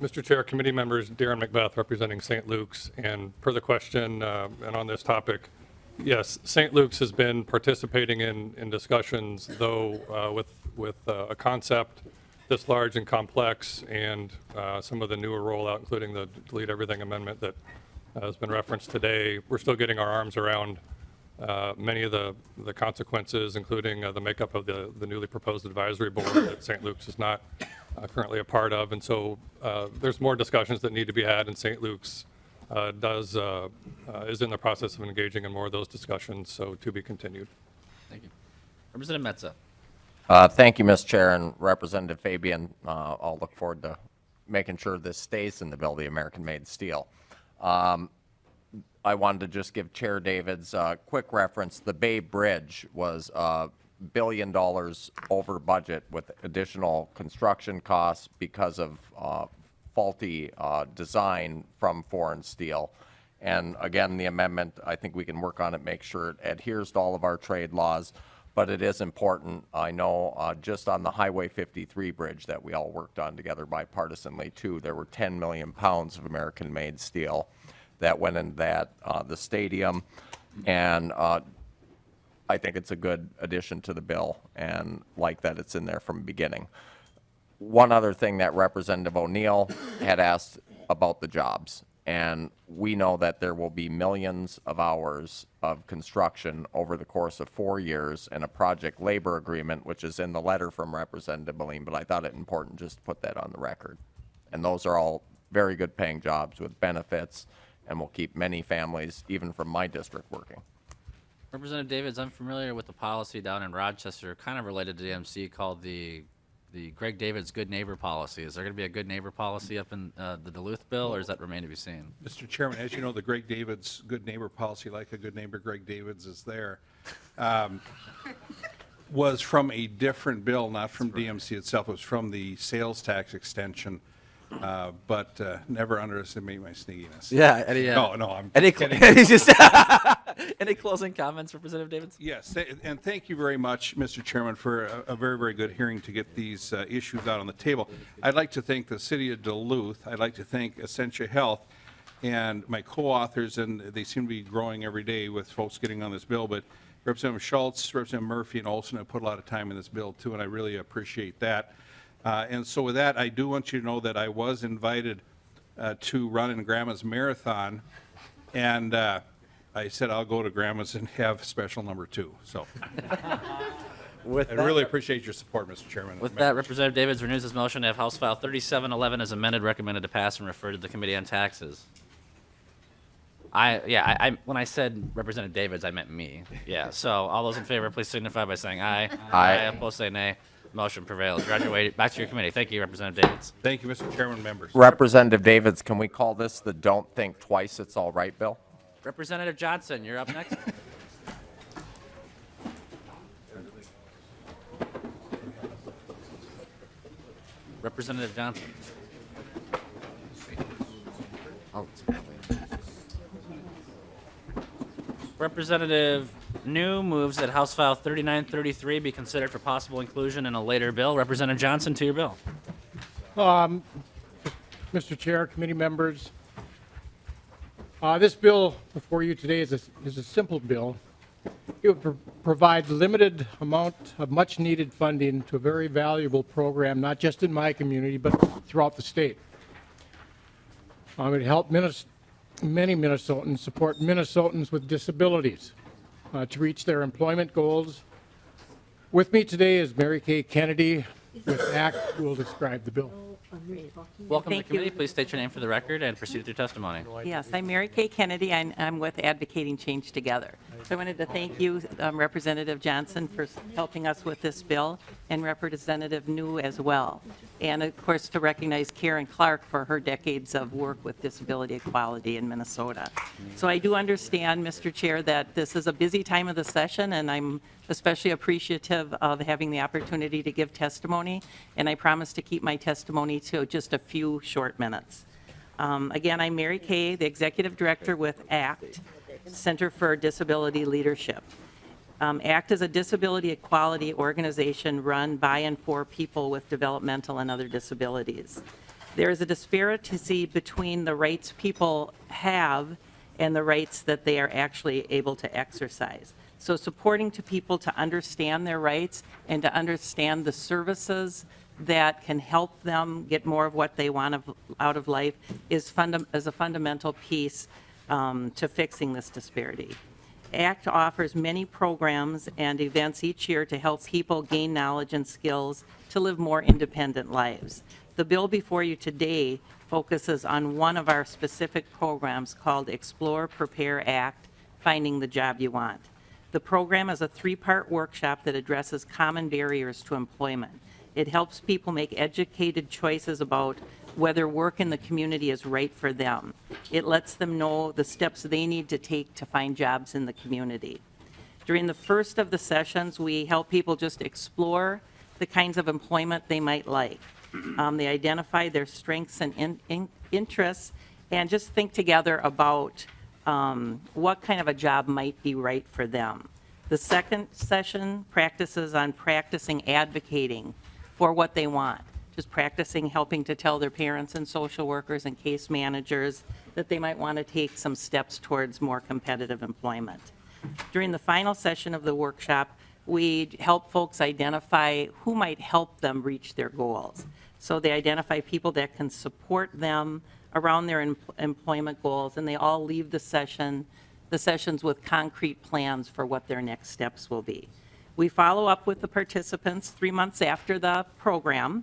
Mr. Chair, committee members, Darren McBeth representing St. Luke's, and per the question and on this topic, yes, St. Luke's has been participating in discussions, though with a concept this large and complex, and some of the newer rollout, including the delete everything amendment that has been referenced today. We're still getting our arms around many of the consequences, including the makeup of the newly proposed advisory board that St. Luke's is not currently a part of. And so there's more discussions that need to be had, and St. Luke's is in the process of engaging in more of those discussions, so to be continued. Thank you. Representative Metza. Thank you, Mr. Chair, and Representative Fabian. I'll look forward to making sure this stays in the bill, the American-made steel. I wanted to just give Chair Davids a quick reference. The Bay Bridge was $1 billion over budget with additional construction costs because of faulty design from foreign steel. And again, the amendment, I think we can work on it, make sure it adheres to all of our trade laws. But it is important. I know just on the Highway 53 bridge that we all worked on together bipartisanly too, there were 10 million pounds of American-made steel that went into that, the stadium. And I think it's a good addition to the bill, and like that it's in there from the beginning. One other thing that Representative O'Neill had asked about the jobs. And we know that there will be millions of hours of construction over the course of 4 years and a project labor agreement, which is in the letter from Representative Boline, but I thought it important just to put that on the record. And those are all very good paying jobs with benefits, and will keep many families, even from my district, working. Representative Davids, I'm familiar with the policy down in Rochester, kind of related to the MC, called the Greg Davids Good Neighbor Policy. Is there going to be a good neighbor policy up in the Duluth bill, or does that remain to be seen? Mr. Chairman, as you know, the Greg Davids Good Neighbor Policy, like a good neighbor, Greg Davids is there, was from a different bill, not from DMC itself. It was from the sales tax extension, but never underestimate my sneakiness. Yeah. No, I'm any kidding. Any closing comments, Representative Davids? Yes, and thank you very much, Mr. Chairman, for a very, very good hearing to get these issues out on the table. I'd like to thank the city of Duluth. I'd like to thank Essentia Health and my co-authors, and they seem to be growing every day with folks getting on this bill. But Representative Schultz, Representative Murphy, and Olson have put a lot of time in this bill, too, and I really appreciate that. And so with that, I do want you to know that I was invited to run in Grandma's Marathon, and I said I'll go to Grandma's and have special number 2. So I really appreciate your support, Mr. Chairman. With that, Representative Davids renews his motion to have House File 3711 as amended, recommended to pass and refer to the Committee on Taxes. When I said Representative Davids, I meant me. Yeah. So all those in favor, please signify by saying aye. Aye. Opposed, say nay. Motion prevails. Graduate back to your committee. Thank you, Representative Davids. Thank you, Mr. Chairman, members. Representative Davids, can we call this the don't think twice it's all right bill? Representative Johnson, you're up next. Representative Johnson. Oh, it's probably- Representative New moves that House File 3933 be considered for possible inclusion in a later bill. Representative Johnson, to your bill. Mr. Chair, committee members, this bill before you today is a simple bill. It would provide limited amount of much-needed funding to a very valuable program, not just in my community, but throughout the state. It would help many Minnesotans support Minnesotans with disabilities to reach their employment goals. With me today is Mary Kay Kennedy with ACT, who will describe the bill. Welcome to the Thank you. committee. Please state your name for the record and proceed with your testimony. Yes, I'm Mary Kay Kennedy. I'm with Advocating Change Together. So I wanted to thank you, Representative Johnson, for helping us with this bill, and Representative New as well. And of course, to recognize Karen Clark for her decades of work with disability equality in Minnesota. So I do understand, Mr. Chair, that this is a busy time of the session, and I'm especially appreciative of having the opportunity to give testimony, and I promise to keep my testimony to just a few short minutes. Again, I'm Mary Kay, the Executive Director with ACT, Center for Disability Leadership. ACT is a disability equality organization run by and for people with developmental and other disabilities. There is a disparity between the rights people have and the rights that they are actually able to exercise. So supporting to people to understand their rights and to understand the services that can help them get more of what they want out of life is a fundamental piece to fixing this disparity. ACT offers many programs and events each year to help people gain knowledge and skills to live more independent lives. The bill before you today focuses on one of our specific programs called Explore, Prepare, Act, Finding the Job You Want. The program is a three-part workshop that addresses common barriers to employment. It helps people make educated choices about whether work in the community is right for them. It lets them know the steps they need to take to find jobs in the community. During the first of the sessions, we help people just explore the kinds of employment they might like. They identify their strengths and interests and just think together about what kind of a job might be right for them. The second session practices on practicing advocating for what they want, just practicing helping to tell their parents and social workers and case managers that they might want to take some steps towards more competitive employment. During the final session of the workshop, we help folks identify who might help them reach their goals. So they identify people that can support them around their employment goals, and they all leave the sessions with concrete plans for what their next steps will be. We follow up with the participants 3 months after the program,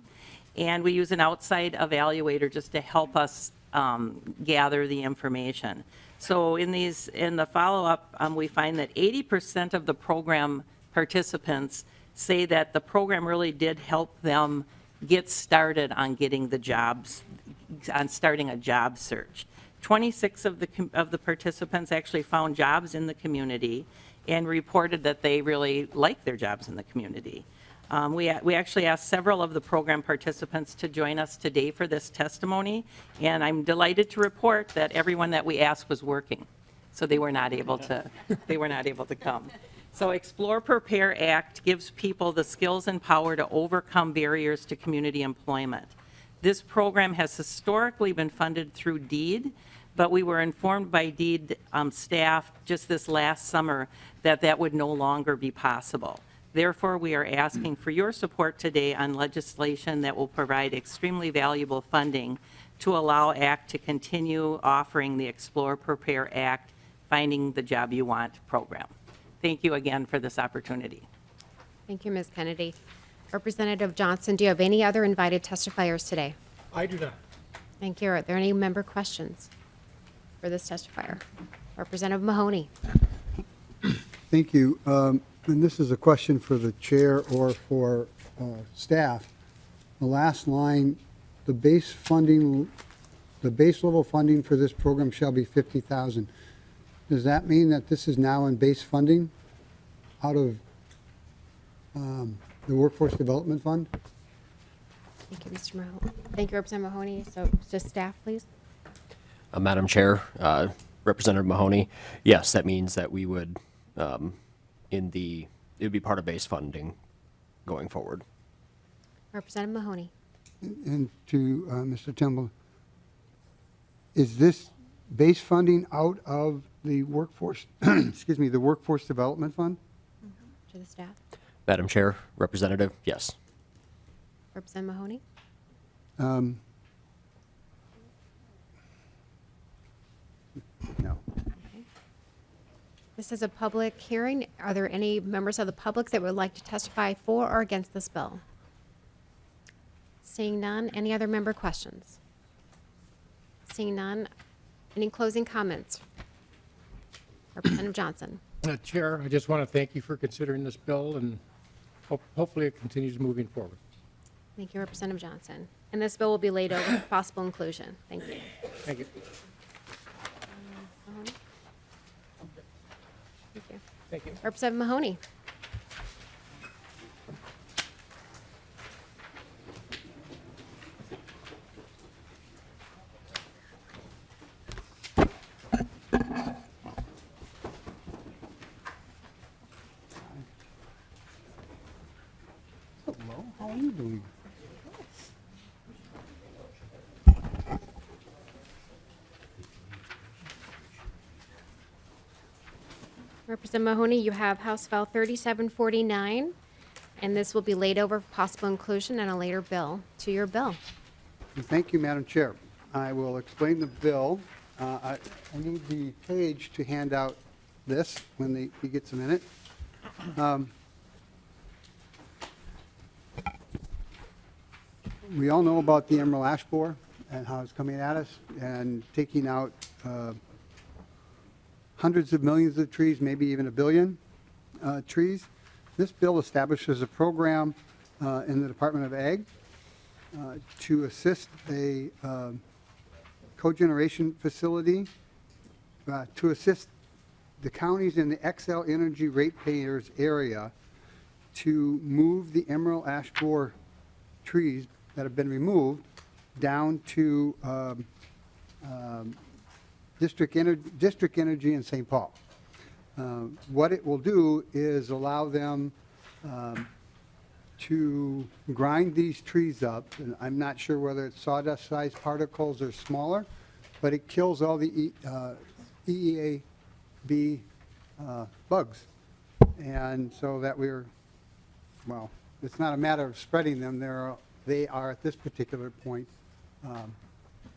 and we use an outside evaluator just to help us gather the information. So in the follow-up, we find that 80% of the program participants say that the program really did help them get started on getting the jobs, on starting a job search. 26 of the participants actually found jobs in the community and reported that they really like their jobs in the community. We actually asked several of the program participants to join us today for this testimony, and I'm delighted to report that everyone that we asked was working, so they were not able to come. So Explore, Prepare, Act gives people the skills and power to overcome barriers to community employment. This program has historically been funded through DEED, but we were informed by DEED staff just this last summer that that would no longer be possible. Therefore, we are asking for your support today on legislation that will provide extremely valuable funding to allow ACT to continue offering the Explore, Prepare, Act, Finding the Job You Want program. Thank you again for this opportunity. Thank you, Ms. Kennedy. Representative Johnson, do you have any other invited testifiers today? I do not. Thank you. Are there any member questions for this testifier? Representative Mahoney. Thank you. And this is a question for the chair or for staff. The last line, the base level funding for this program shall be $50,000. Does that mean that this is now in base funding out of the Workforce Development Fund? Thank you, Mr. Mahoney. Thank you, Representative Mahoney. So just staff, please. Madam Chair, Representative Mahoney, yes, that means that we would, it would be part of base funding going forward. Representative Mahoney. And to Mr. Timble, is this base funding out of the workforce, excuse me, the Workforce Development Fund? To the staff. Madam Chair, Representative, yes. Representative Mahoney. No. This is a public hearing. Are there any members of the public that would like to testify for or against this bill? Seeing none, any other member questions? Seeing none, any closing comments? Representative Johnson. Chair, I just want to thank you for considering this bill, and hopefully it continues moving forward. Thank you, Representative Johnson. And this bill will be laid over for possible inclusion. Thank you. Thank you. Mahoney? Thank you. Thank you. Representative Mahoney. Hello, how are you doing? Representative Mahoney, you have House File 3749, and this will be laid over for possible inclusion in a later bill. To your bill. Thank you, Madam Chair. I will explain the bill. I need the page to hand out this when he gets a minute. We all know about the emerald ash borer and how it's coming at us and taking out hundreds of millions of trees, maybe even 1 billion trees. This bill establishes a program in the Department of Ag to assist a cogeneration facility to assist the counties in the Xcel Energy ratepayers area to move the emerald ash borer trees that have been removed down to District Energy in St. Paul. What it will do is allow them to grind these trees up, and I'm not sure whether it's sawdust-sized particles or smaller, but it kills all the EEAB bugs. And so that well, it's not a matter of spreading them. They are at this particular point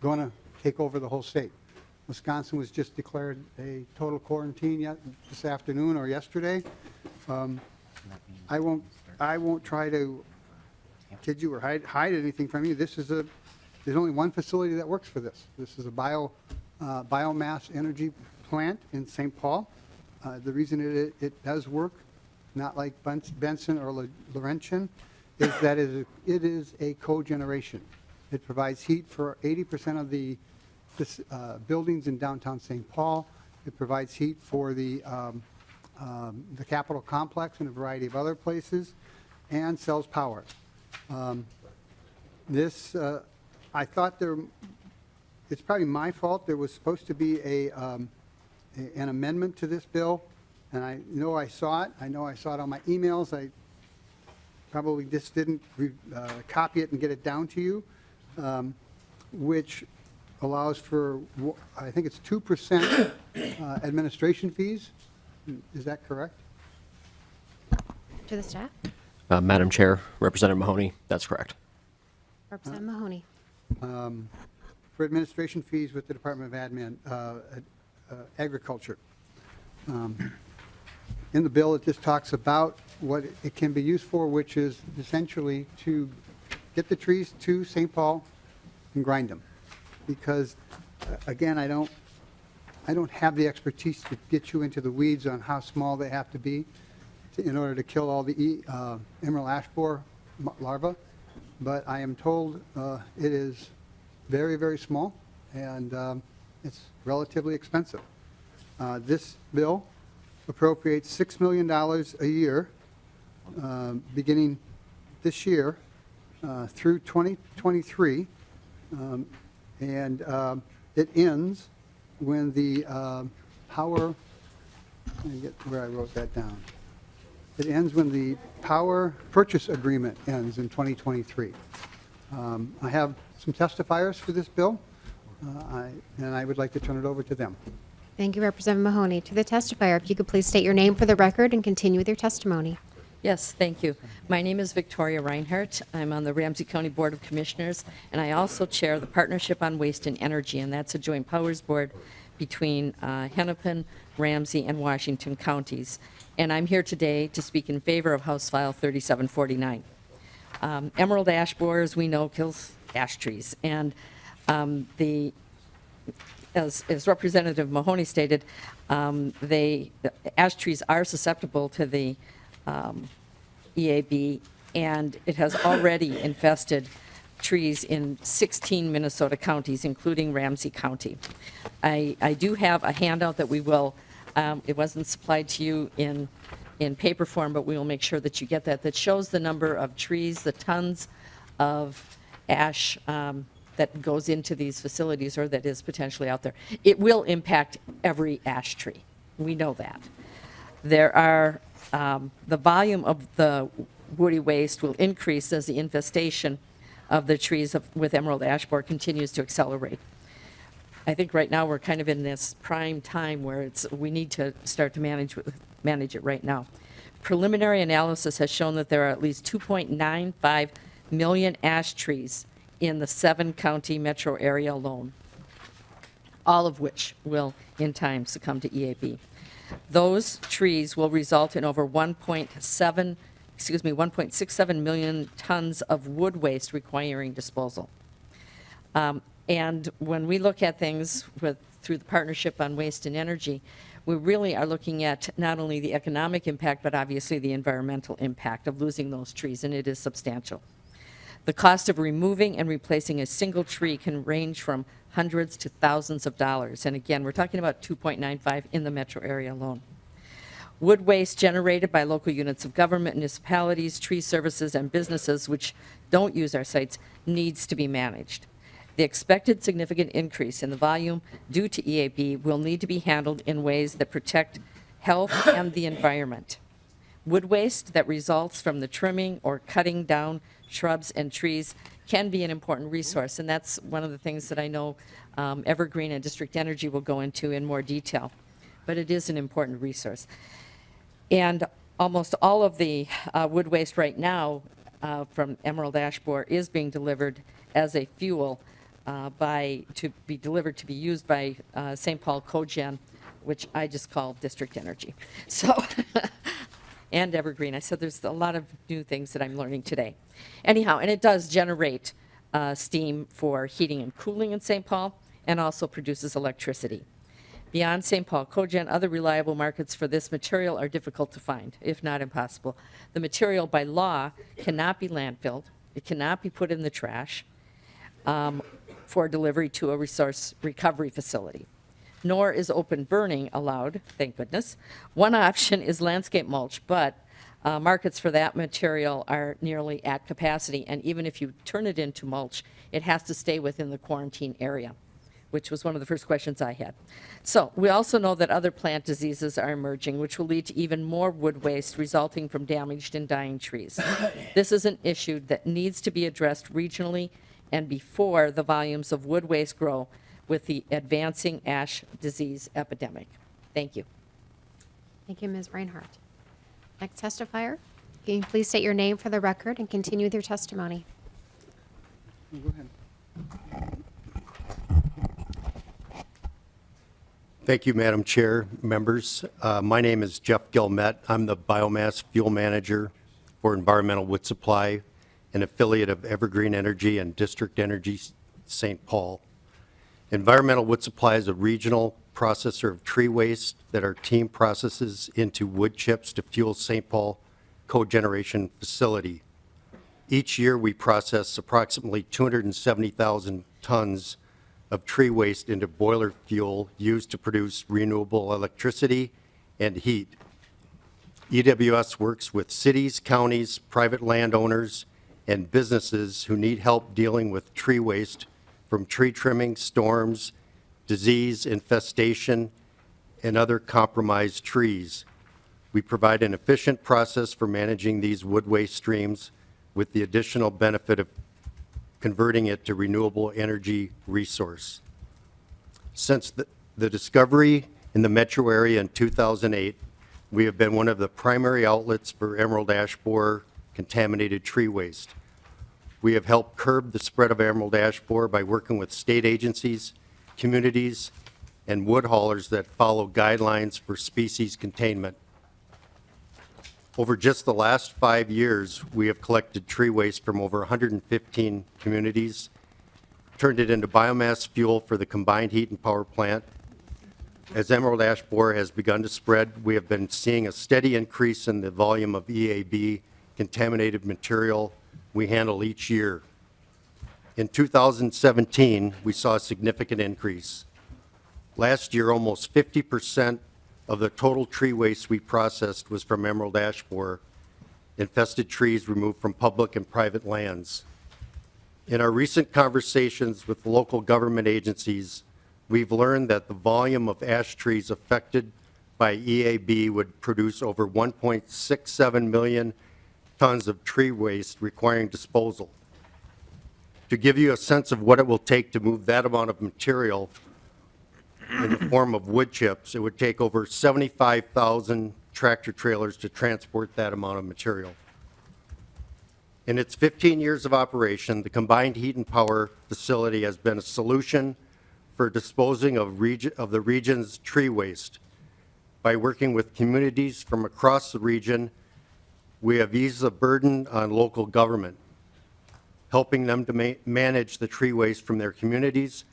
going to take over the whole state. Wisconsin was just declared a total quarantine this afternoon or yesterday. I won't try to kid you or hide anything from you. There's only one facility that works for this. This is a biomass energy plant in St. Paul. The reason it does work, not like Benson or Laurentian, is that it is a cogeneration. It provides heat for 80% of the buildings in downtown St. Paul. It provides heat for the Capitol complex and a variety of other places, and sells power. I thought it's probably my fault. There was supposed to be an amendment to this bill, and I know I saw it. I know I saw it on my emails. I probably just didn't copy it and get it down to you, which allows for, I think it's 2% administration fees. Is that correct? To the staff. Madam Chair, Representative Mahoney, that's correct. Representative Mahoney. For administration fees with the Department of Agriculture. In the bill, it just talks about what it can be used for, which is essentially to get the trees to St. Paul and grind them. Because, again, I don't have the expertise to get you into the weeds on how small they have to be in order to kill all the emerald ash borer larvae. But I am told it is very, very small, and it's relatively expensive. This bill appropriates $6 million a year, beginning this year through 2023, and it ends when the power, let me get where I wrote that down. It ends when the power purchase agreement ends in 2023. I have some testifiers for this bill, and I would like to turn it over to them. Thank you, Representative Mahoney. To the testifier, if you could please state your name for the record and continue with your testimony. Yes, thank you. My name is Victoria Reinhardt. I'm on the Ramsey County Board of Commissioners, and I also chair the Partnership on Waste and Energy, and that's a joint powers board between Hennepin, Ramsey, and Washington counties. And I'm here today to speak in favor of House File 3749. Emerald ash borer, as we know, kills ash trees, and as Representative Mahoney stated, ash trees are susceptible to the EAB, and it has already infested trees in 16 Minnesota counties, including Ramsey County. I do have a handout that we will, it wasn't supplied to you in paper form, but we will make sure that you get that shows the number of trees, the tons of ash that goes into these facilities or that is potentially out there. It will impact every ash tree. We know that. There are, the volume of the woody waste will increase as the infestation of the trees with emerald ash borer continues to accelerate. I think right now we're kind of in this prime time where we need to start to manage it right now. Preliminary analysis has shown that there are at least 2.95 million ash trees in the 7-county metro area alone, all of which will in time succumb to EAB. Those trees will result in over 1.67 million tons of wood waste requiring disposal. And when we look at things through the Partnership on Waste and Energy, we really are looking at not only the economic impact, but obviously the environmental impact of losing those trees, and it is substantial. The cost of removing and replacing a single tree can range from hundreds to thousands of dollars. And again, we're talking about 2.95 in the metro area alone. Wood waste generated by local units of government, municipalities, tree services, and businesses which don't use our sites needs to be managed. The expected significant increase in the volume due to EAB will need to be handled in ways that protect health and the environment. Wood waste that results from the trimming or cutting down shrubs and trees can be an important resource, and that's one of the things that I know Evergreen and District Energy will go into in more detail, but it is an important resource. And almost all of the wood waste right now from emerald ash borer is being delivered as a fuel to be used by St. Paul Cogen, which I just call District Energy. So, and Evergreen. I said there's a lot of new things that I'm learning today. Anyhow, and it does generate steam for heating and cooling in St. Paul, and also produces electricity. Beyond St. Paul Cogen, other reliable markets for this material are difficult to find, if not impossible. The material by law cannot be landfilled. It cannot be put in the trash for delivery to a resource recovery facility. Nor is open burning allowed, thank goodness. One option is landscape mulch, but markets for that material are nearly at capacity, and even if you turn it into mulch, it has to stay within the quarantine area, which was one of the first questions I had. So we also know that other plant diseases are emerging, which will lead to even more wood waste resulting from damaged and dying trees. This is an issue that needs to be addressed regionally and before the volumes of wood waste grow with the advancing ash disease epidemic. Thank you. Thank you, Ms. Reinhardt. Next testifier, can you please state your name for the record and continue with your testimony? Go ahead. Thank you, Madam Chair, members. My name is Jeff Gilmet. I'm the Biomass Fuel Manager for Environmental Wood Supply, an affiliate of Evergreen Energy and District Energy St. Paul. Environmental Wood Supply is a regional processor of tree waste that our team processes into wood chips to fuel St. Paul cogeneration facility. Each year we process approximately 270,000 tons of tree waste into boiler fuel used to produce renewable electricity and heat. EWS works with cities, counties, private landowners, and businesses who need help dealing with tree waste from tree trimming, storms, disease, infestation, and other compromised trees. We provide an efficient process for managing these wood waste streams with the additional benefit of converting it to renewable energy resource. Since the discovery in the metro area in 2008, we have been one of the primary outlets for emerald ash borer contaminated tree waste. We have helped curb the spread of emerald ash borer by working with state agencies, communities, and wood haulers that follow guidelines for species containment. Over just the last 5 years, we have collected tree waste from over 115 communities, turned it into biomass fuel for the combined heat and power plant. As emerald ash borer has begun to spread, we have been seeing a steady increase in the volume of EAB contaminated material we handle each year. In 2017, we saw a significant increase. Last year, almost 50% of the total tree waste we processed was from emerald ash borer, infested trees removed from public and private lands. In our recent conversations with local government agencies, we've learned that the volume of ash trees affected by EAB would produce over 1.67 million tons of tree waste requiring disposal. To give you a sense of what it will take to move that amount of material in the form of wood chips, it would take over 75,000 tractor trailers to transport that amount of material. In its 15 years of operation, the combined heat and power facility has been a solution for disposing of the region's tree waste. By working with communities from across the region, we have eased the burden on local government, helping them to manage the tree waste from their communities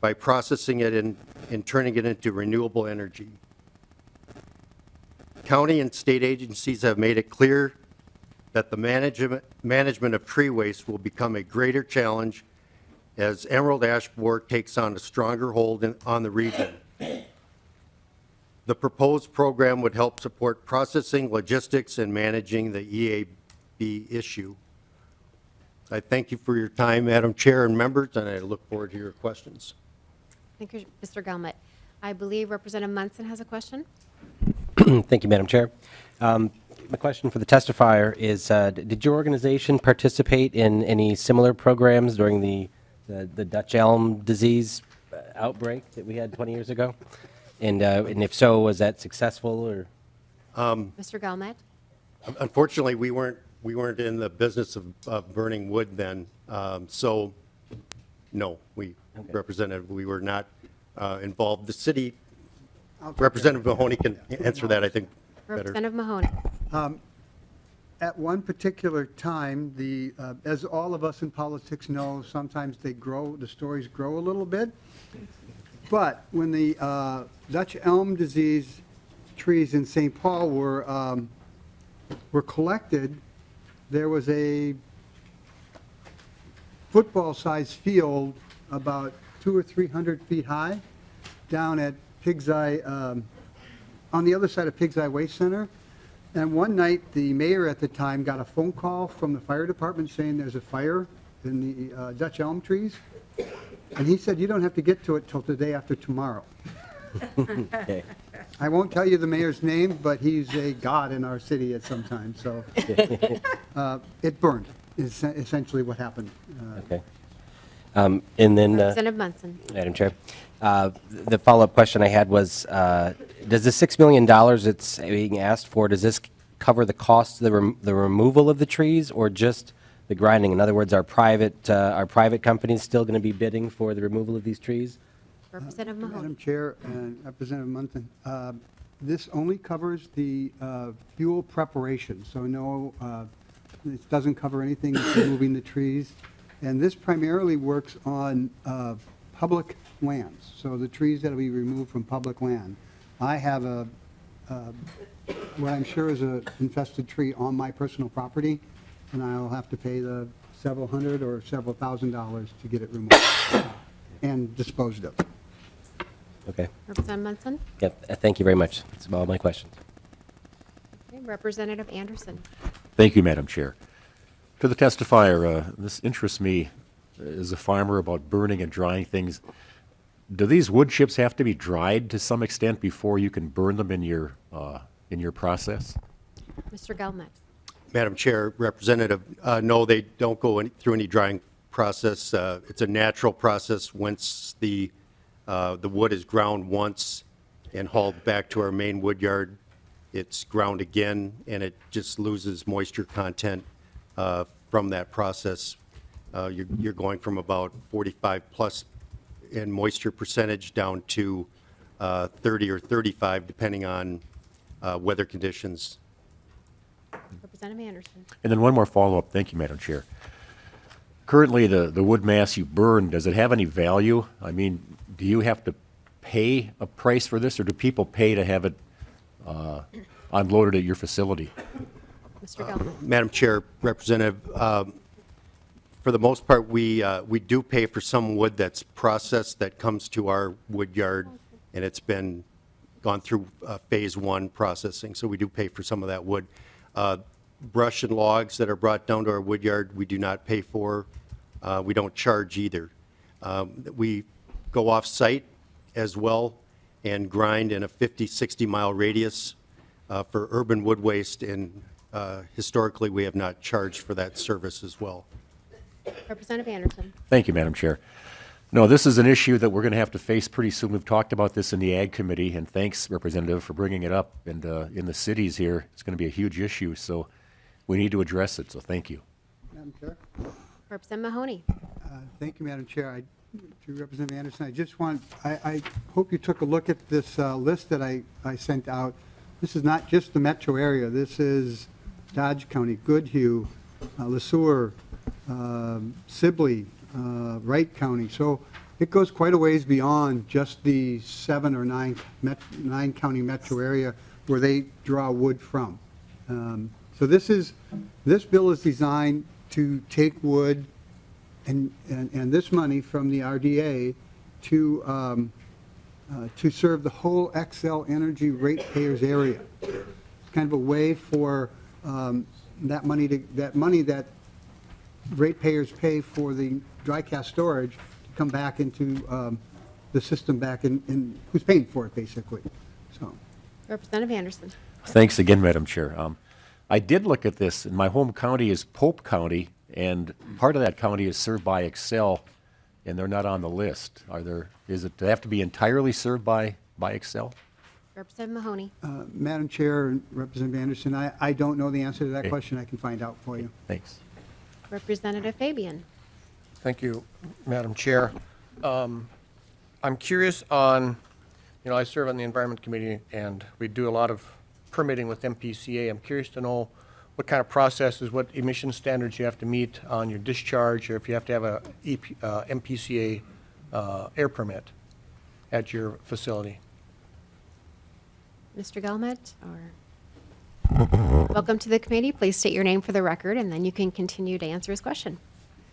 by processing it and turning it into renewable energy. County and state agencies have made it clear that the management of tree waste will become a greater challenge as emerald ash borer takes on a stronger hold on the region. The proposed program would help support processing, logistics, and managing the EAB issue. I thank you for your time, Madam Chair and members, and I look forward to your questions. Thank you, Mr. Gelmet. I believe Representative Munson has a question. Thank you, Madam Chair. My question for the testifier is, did your organization participate in any similar programs during the Dutch elm disease outbreak that we had 20 years ago? And if so, was that successful or? Mr. Gelmet? Unfortunately, we weren't in the business of burning wood then, so no, Representative, we were not involved. The city, Representative Mahoney can answer that, I think, better. Representative Mahoney. At one particular time, as all of us in politics know, sometimes the stories grow a little bit. But when the Dutch elm disease trees in St. Paul were collected, there was a football-sized field about 200 or 300 feet high down at Pig's Eye, on the other side of Pig's Eye Waste Center. And one night, the mayor at the time got a phone call from the fire department saying there's a fire in the Dutch elm trees. And he said, you don't have to get to it till the day after tomorrow. Okay. I won't tell you the mayor's name, but he's a god in our city at some time, so. It burned, is essentially what happened. Okay. And then, Representative Munson. Madam Chair, the follow-up question I had was, does the $6 million that's being asked for, does this cover the cost of the removal of the trees or just the grinding? In other words, are private companies still going to be bidding for the removal of these trees? Representative Mahoney. Madam Chair and Representative Munson, this only covers the fuel preparation, so no, it doesn't cover anything with removing the trees. And this primarily works on public lands, so the trees that will be removed from public land. I have what I'm sure is an infested tree on my personal property, and I'll have to pay the several hundred or several $1,000s to get it removed and disposed of. Okay. Representative Munson. Yeah, thank you very much. That's all my questions. Okay, Representative Anderson. Thank you, Madam Chair. To the testifier, this interests me as a farmer about burning and drying things. do these wood chips have to be dried to some extent before you can burn them in your process? Mr. Gelmet. Madam Chair, Representative, no, they don't go through any drying process. It's a natural process. Once the wood is ground once and hauled back to our main wood yard, it's ground again, and it just loses moisture content from that process. You're going from about 45 plus in moisture percentage down to 30 or 35, depending on weather conditions. Representative Anderson. And then one more follow-up. Thank you, Madam Chair. Currently, the wood mass you burn, does it have any value? I mean, do you have to pay a price for this, or do people pay to have it unloaded at your facility? Mr. Gelmet. Madam Chair, Representative, for the most part, we do pay for some wood that's processed that comes to our wood yard, and it's been gone through phase one processing, so we do pay for some of that wood. Brush and logs that are brought down to our wood yard, we do not pay for. We don't charge either. We go off-site as well and grind in a 50, 60-mile radius for urban wood waste, and historically, we have not charged for that service as well. Representative Anderson. Thank you, Madam Chair. No, this is an issue that we're going to have to face pretty soon. We've talked about this in the Ag Committee, and thanks, Representative, for bringing it up. And in the cities here, it's going to be a huge issue, so we need to address it, so thank you. Madam Chair? Representative Mahoney. Thank you, Madam Chair. To Representative Anderson, I hope you took a look at this list that I sent out. This is not just the metro area. This is Dodge County, Goodhue, LeSueur, Sibley, Wright County. So it goes quite a ways beyond just the 7 or 9 county metro area where they draw wood from. So this bill is designed to take wood and this money from the RDA to serve the whole Xcel Energy ratepayers area. It's kind of a way for that money that ratepayers pay for the dry cast storage to come back into the system back in who's paying for it, basically. So, Representative Anderson. Thanks again, Madam Chair. I did look at this, and my home county is Pope County, and part of that county is served by Xcel, and they're not on the list. Do they have to be entirely served by Xcel? Representative Mahoney. Madam Chair and Representative Anderson, I don't know the answer to that Okay. question. I can find out for you. Thanks. Representative Fabian. Thank you, Madam Chair. I'm curious on, I serve on the Environment Committee, and we do a lot of permitting with MPCA. I'm curious to know what kind of processes, what emission standards you have to meet on your discharge, or if you have to have a MPCA air permit at your facility. Mr. Gelmet, or welcome to the committee. Please state your name for the record, and then you can continue to answer his question.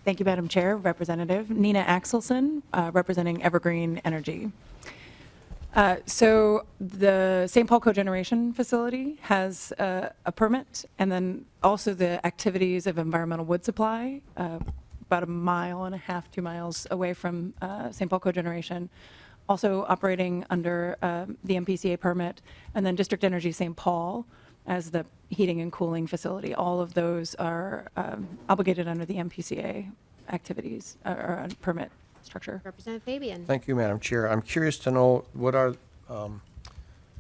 Thank you, Madam Chair. Representative Nina Axelson, representing Evergreen Energy. So the St. Paul Cogeneration Facility has a permit, and then also the activities of environmental wood supply, about 1.5 miles, 2 miles away from St. Paul Cogeneration, also operating under the MPCA permit, and then District Energy St. Paul as the heating and cooling facility. All of those are obligated under the MPCA activities or permit structure. Representative Fabian. Thank you, Madam Chair. I'm curious to know what are,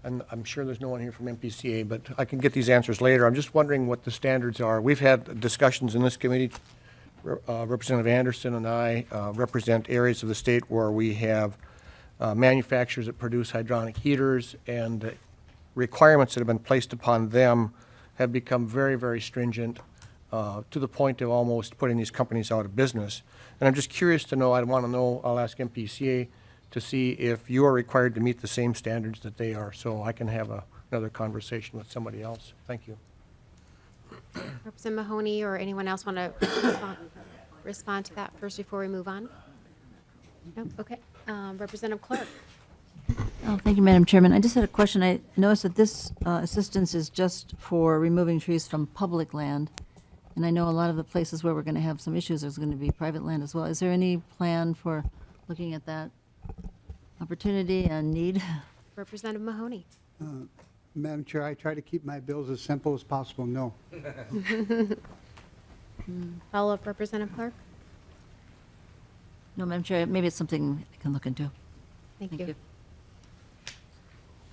and I'm sure there's no one here from MPCA, but I can get these answers later. I'm just wondering what the standards are. We've had discussions in this committee. Representative Anderson and I represent areas of the state where we have manufacturers that produce hydronic heaters, and requirements that have been placed upon them have become very, very stringent to the point of almost putting these companies out of business. And I'm just curious to know, I want to know, I'll ask MPCA to see if you are required to meet the same standards that they are, so I can have another conversation with somebody else. Thank you. Representative Mahoney or anyone else want to respond to that first before we move on? No? Okay. Representative Clark. Oh, thank you, Madam Chairman. I just had a question. I noticed that this assistance is just for removing trees from public land. And I know a lot of the places where we're going to have some issues, there's going to be private land as well. Is there any plan for looking at that? opportunity and need. Representative Mahoney. Madam Chair, I try to keep my bills as simple as possible. No. Follow-up, Representative Clark. No, Madam Chair, maybe it's something I can look into. Thank Thank you. you.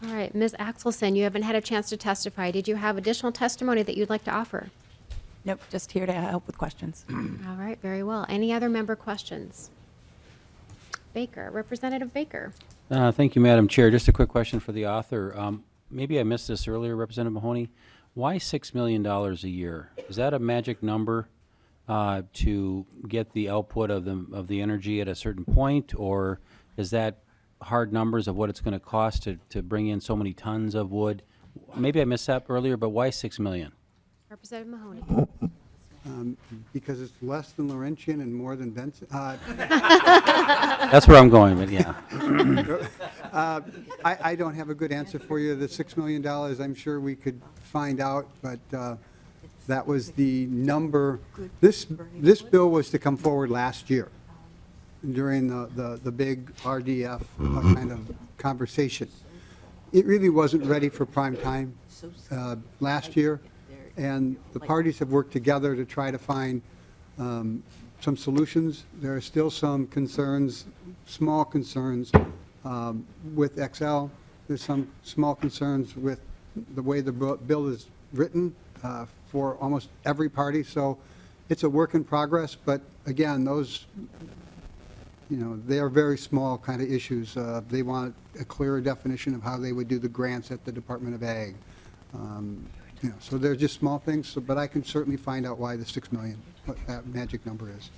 All right, Ms. Axelson, you haven't had a chance to testify. Did you have additional testimony that you'd like to offer? Nope, just here to help with questions. All right, very well. Any other member questions? Baker, Representative Baker. Thank you, Madam Chair. Just a quick question for the author. Maybe I missed this earlier, Representative Mahoney. Why $6 million a year? Is that a magic number to get the output of the energy at a certain point, or is that hard numbers of what it's going to cost to bring in so many tons of wood? Maybe I missed that earlier, but why $6 million? Representative Mahoney. Because it's less than Laurentian and more than Benson. That's where I'm going, but yeah. I don't have a good answer for you. The $6 million, I'm sure we could find out, but that was the number. This bill was to come forward last year during the big RDF kind of conversation. It really wasn't ready for prime time last year, and the parties have worked together to try to find some solutions. There are still some concerns, small concerns with XL. There's some small concerns with the way the bill is written for almost every party. So it's a work in progress, but again, those, they are very small kind of issues. They want a clearer definition of how they would do the grants at the Department of Ag. So they're just small things, but I can certainly find out why the $6 million, what that magic number is.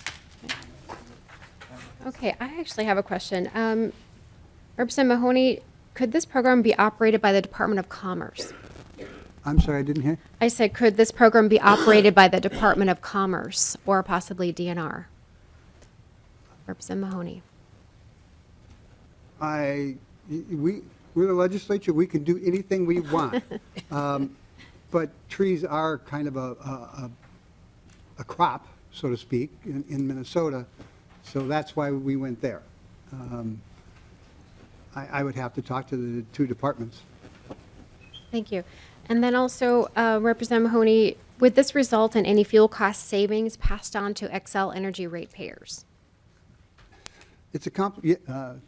Okay, I actually have a question. Representative Mahoney, could this program be operated by the Department of Commerce? I'm sorry, I didn't hear. I said, could this program be operated by the Department of Commerce or possibly DNR? Representative Mahoney. We're the legislature, we can do anything we want. But trees are kind of a crop, so to speak, in Minnesota, so that's why we went there. I would have to talk to the two departments. Thank you. And then also, Representative Mahoney, would this result in any fuel cost savings passed on to XL Energy ratepayers? It's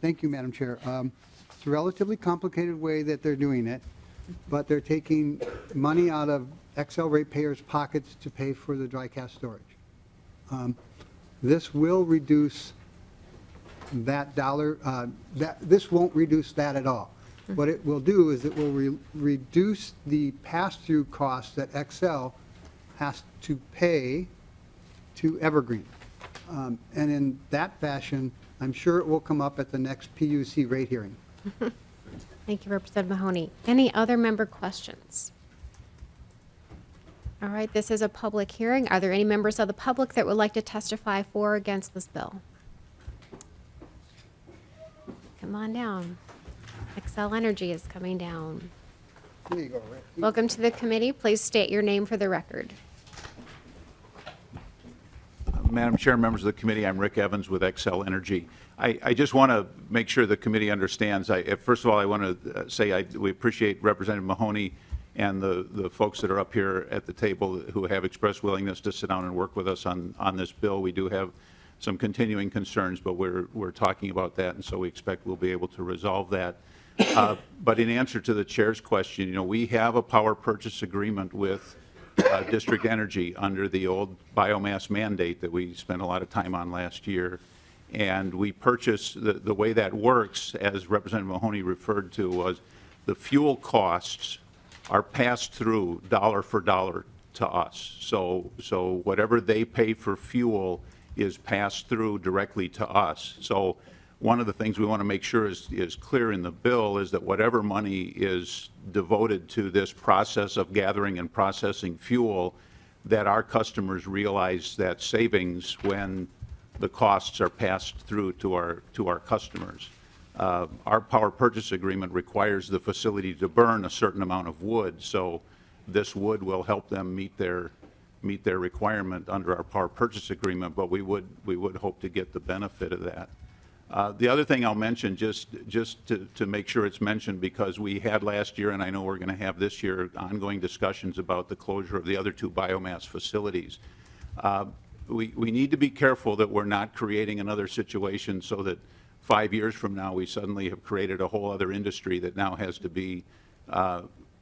thank you, Madam Chair. It's a relatively complicated way that they're doing it, but they're taking money out of XL ratepayers' pockets to pay for the dry cask storage. This will reduce that dollar, this won't reduce that at all. What it will do is it will reduce the pass-through costs that XL has to pay to Evergreen. And in that fashion, I'm sure it will come up at the next PUC rate hearing. Thank you, Representative Mahoney. Any other member questions? All right, this is a public hearing. Are there any members of the public that would like to testify for or against this bill? Come on down. XL Energy is coming down. There you go, Rick. Welcome to the committee. Please state your name for the record. Madam Chair, members of the committee, I'm Rick Evans with XL Energy. I just want to make sure the committee understands. First of all, I want to say we appreciate Representative Mahoney and the folks that are up here at the table who have expressed willingness to sit down and work with us on this bill. We do have some continuing concerns, but we're talking about that, and so we expect we'll be able to resolve that. But in answer to the chair's question, we have a power purchase agreement with District Energy under the old biomass mandate that we spent a lot of time on last year. And we purchase, the way that works, as Representative Mahoney referred to, was the fuel costs are passed through dollar for dollar to us. So whatever they pay for fuel is passed through directly to us. So one of the things we want to make sure is clear in the bill is that whatever money is devoted to this process of gathering and processing fuel, that our customers realize that savings when the costs are passed through to our customers. Our power purchase agreement requires the facility to burn a certain amount of wood, so this wood will help them meet their requirement under our power purchase agreement, but we would hope to get the benefit of that. The other thing I'll mention, just to make sure it's mentioned, because we had last year, and I know we're going to have this year, ongoing discussions about the closure of the other two biomass facilities. We need to be careful that we're not creating another situation so that 5 years from now, we suddenly have created a whole other industry that now has to be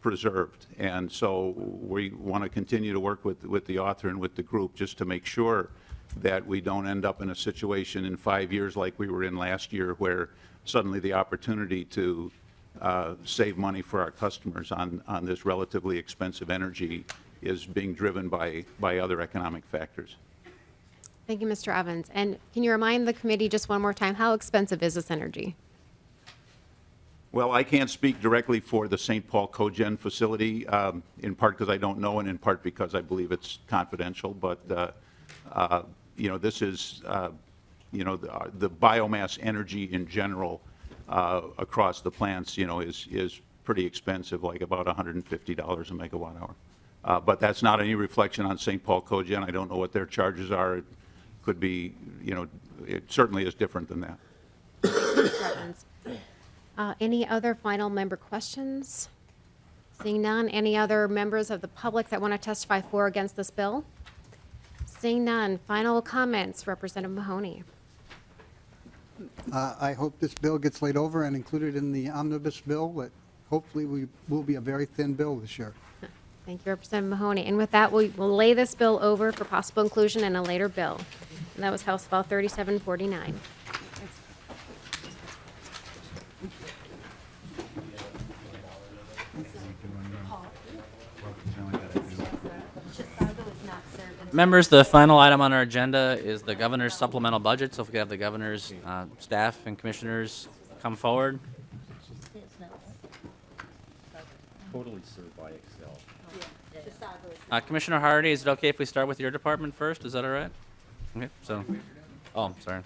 preserved. And so we want to continue to work with the author and with the group just to make sure that we don't end up in a situation in 5 years like we were in last year, where suddenly the opportunity to save money for our customers on this relatively expensive energy is being driven by other economic factors. Thank you, Mr. Evans. And can you remind the committee just one more time, how expensive is this energy? Well, I can't speak directly for the St. Paul Cogen facility, in part because I don't know, and in part because I believe it's confidential. But this is, the biomass energy in general across the plants, is pretty expensive, like about $150 a megawatt hour. But that's not any reflection on St. Paul Cogen. I don't know what their charges are. It could be, it certainly is different than that. Mr. Evans. Any other final member questions? Seeing none, any other members of the public that want to testify for or against this bill? Seeing none, final comments, Representative Mahoney. I hope this bill gets laid over and included in the omnibus bill, that hopefully will be a very thin bill this year. Thank you, Representative Mahoney. And with that, we'll lay this bill over for possible inclusion in a later bill. And that was House File 3749. Members, the final item on our agenda is the governor's supplemental budget. So if we could have the governor's staff and commissioners come forward. Totally served by Excel. Commissioner Hardy, is it okay if we start with your department first? Is that all right? Okay, so, oh, I'm sorry.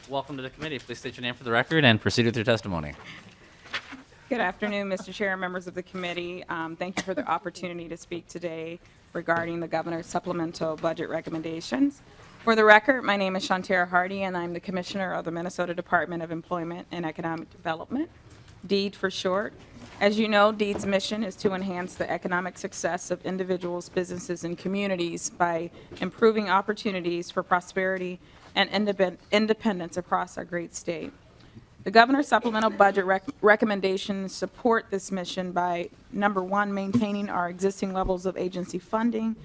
Welcome to the committee. Please state your name for the record and proceed with your testimony. Good afternoon, Mr. Chair and members of the committee. Thank you for the opportunity to speak today regarding the governor's supplemental budget recommendations. For the record, my name is Shantara Hardy, and I'm the Commissioner of the Minnesota Department of Employment and Economic Development, DEED for short. As you know, DEED's mission is to enhance the economic success of individuals, businesses, and communities by improving opportunities for prosperity and independence across our great state. The governor's supplemental budget recommendations support this mission by, number one, maintaining our existing levels of agency funding,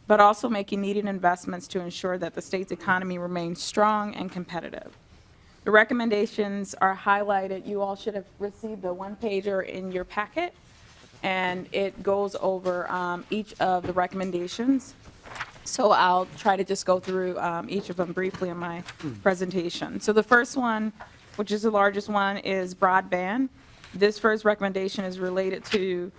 but also making needed investments to ensure that the state's economy remains strong and competitive. The recommendations are highlighted. You all should have received the one-pager in your packet, and it goes over each of the recommendations. So I'll try to just go through each of them briefly in my presentation. So the first one, which is the largest one, is broadband. This first recommendation is related to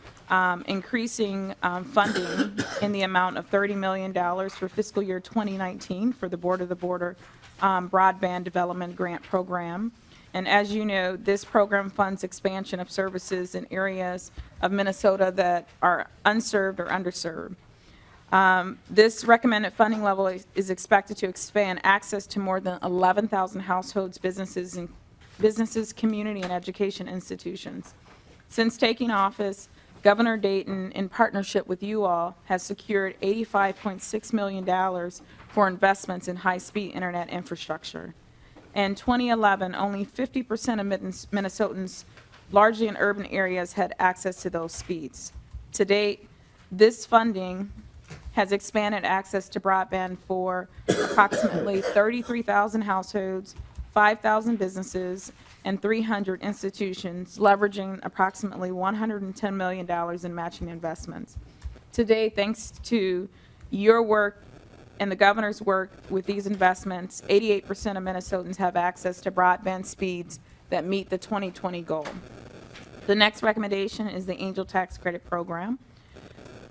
increasing funding in the amount of $30 million for fiscal year 2019 for the Border-to-Border Broadband Development Grant Program. And as you know, this program funds expansion of services in areas of Minnesota that are unserved or underserved. This recommended funding level is expected to expand access to more than 11,000 households, businesses, community, and education institutions. Since taking office, Governor Dayton, in partnership with you all, has secured $85.6 million for investments in high-speed internet infrastructure. In 2011, only 50% of Minnesotans, largely in urban areas, had access to those speeds. To date, this funding has expanded access to broadband for approximately 33,000 households, 5,000 businesses, and 300 institutions, leveraging approximately $110 million in matching investments. Today, thanks to your work and the governor's work with these investments, 88% of Minnesotans have access to broadband speeds that meet the 2020 goal. The next recommendation is the Angel Tax Credit Program.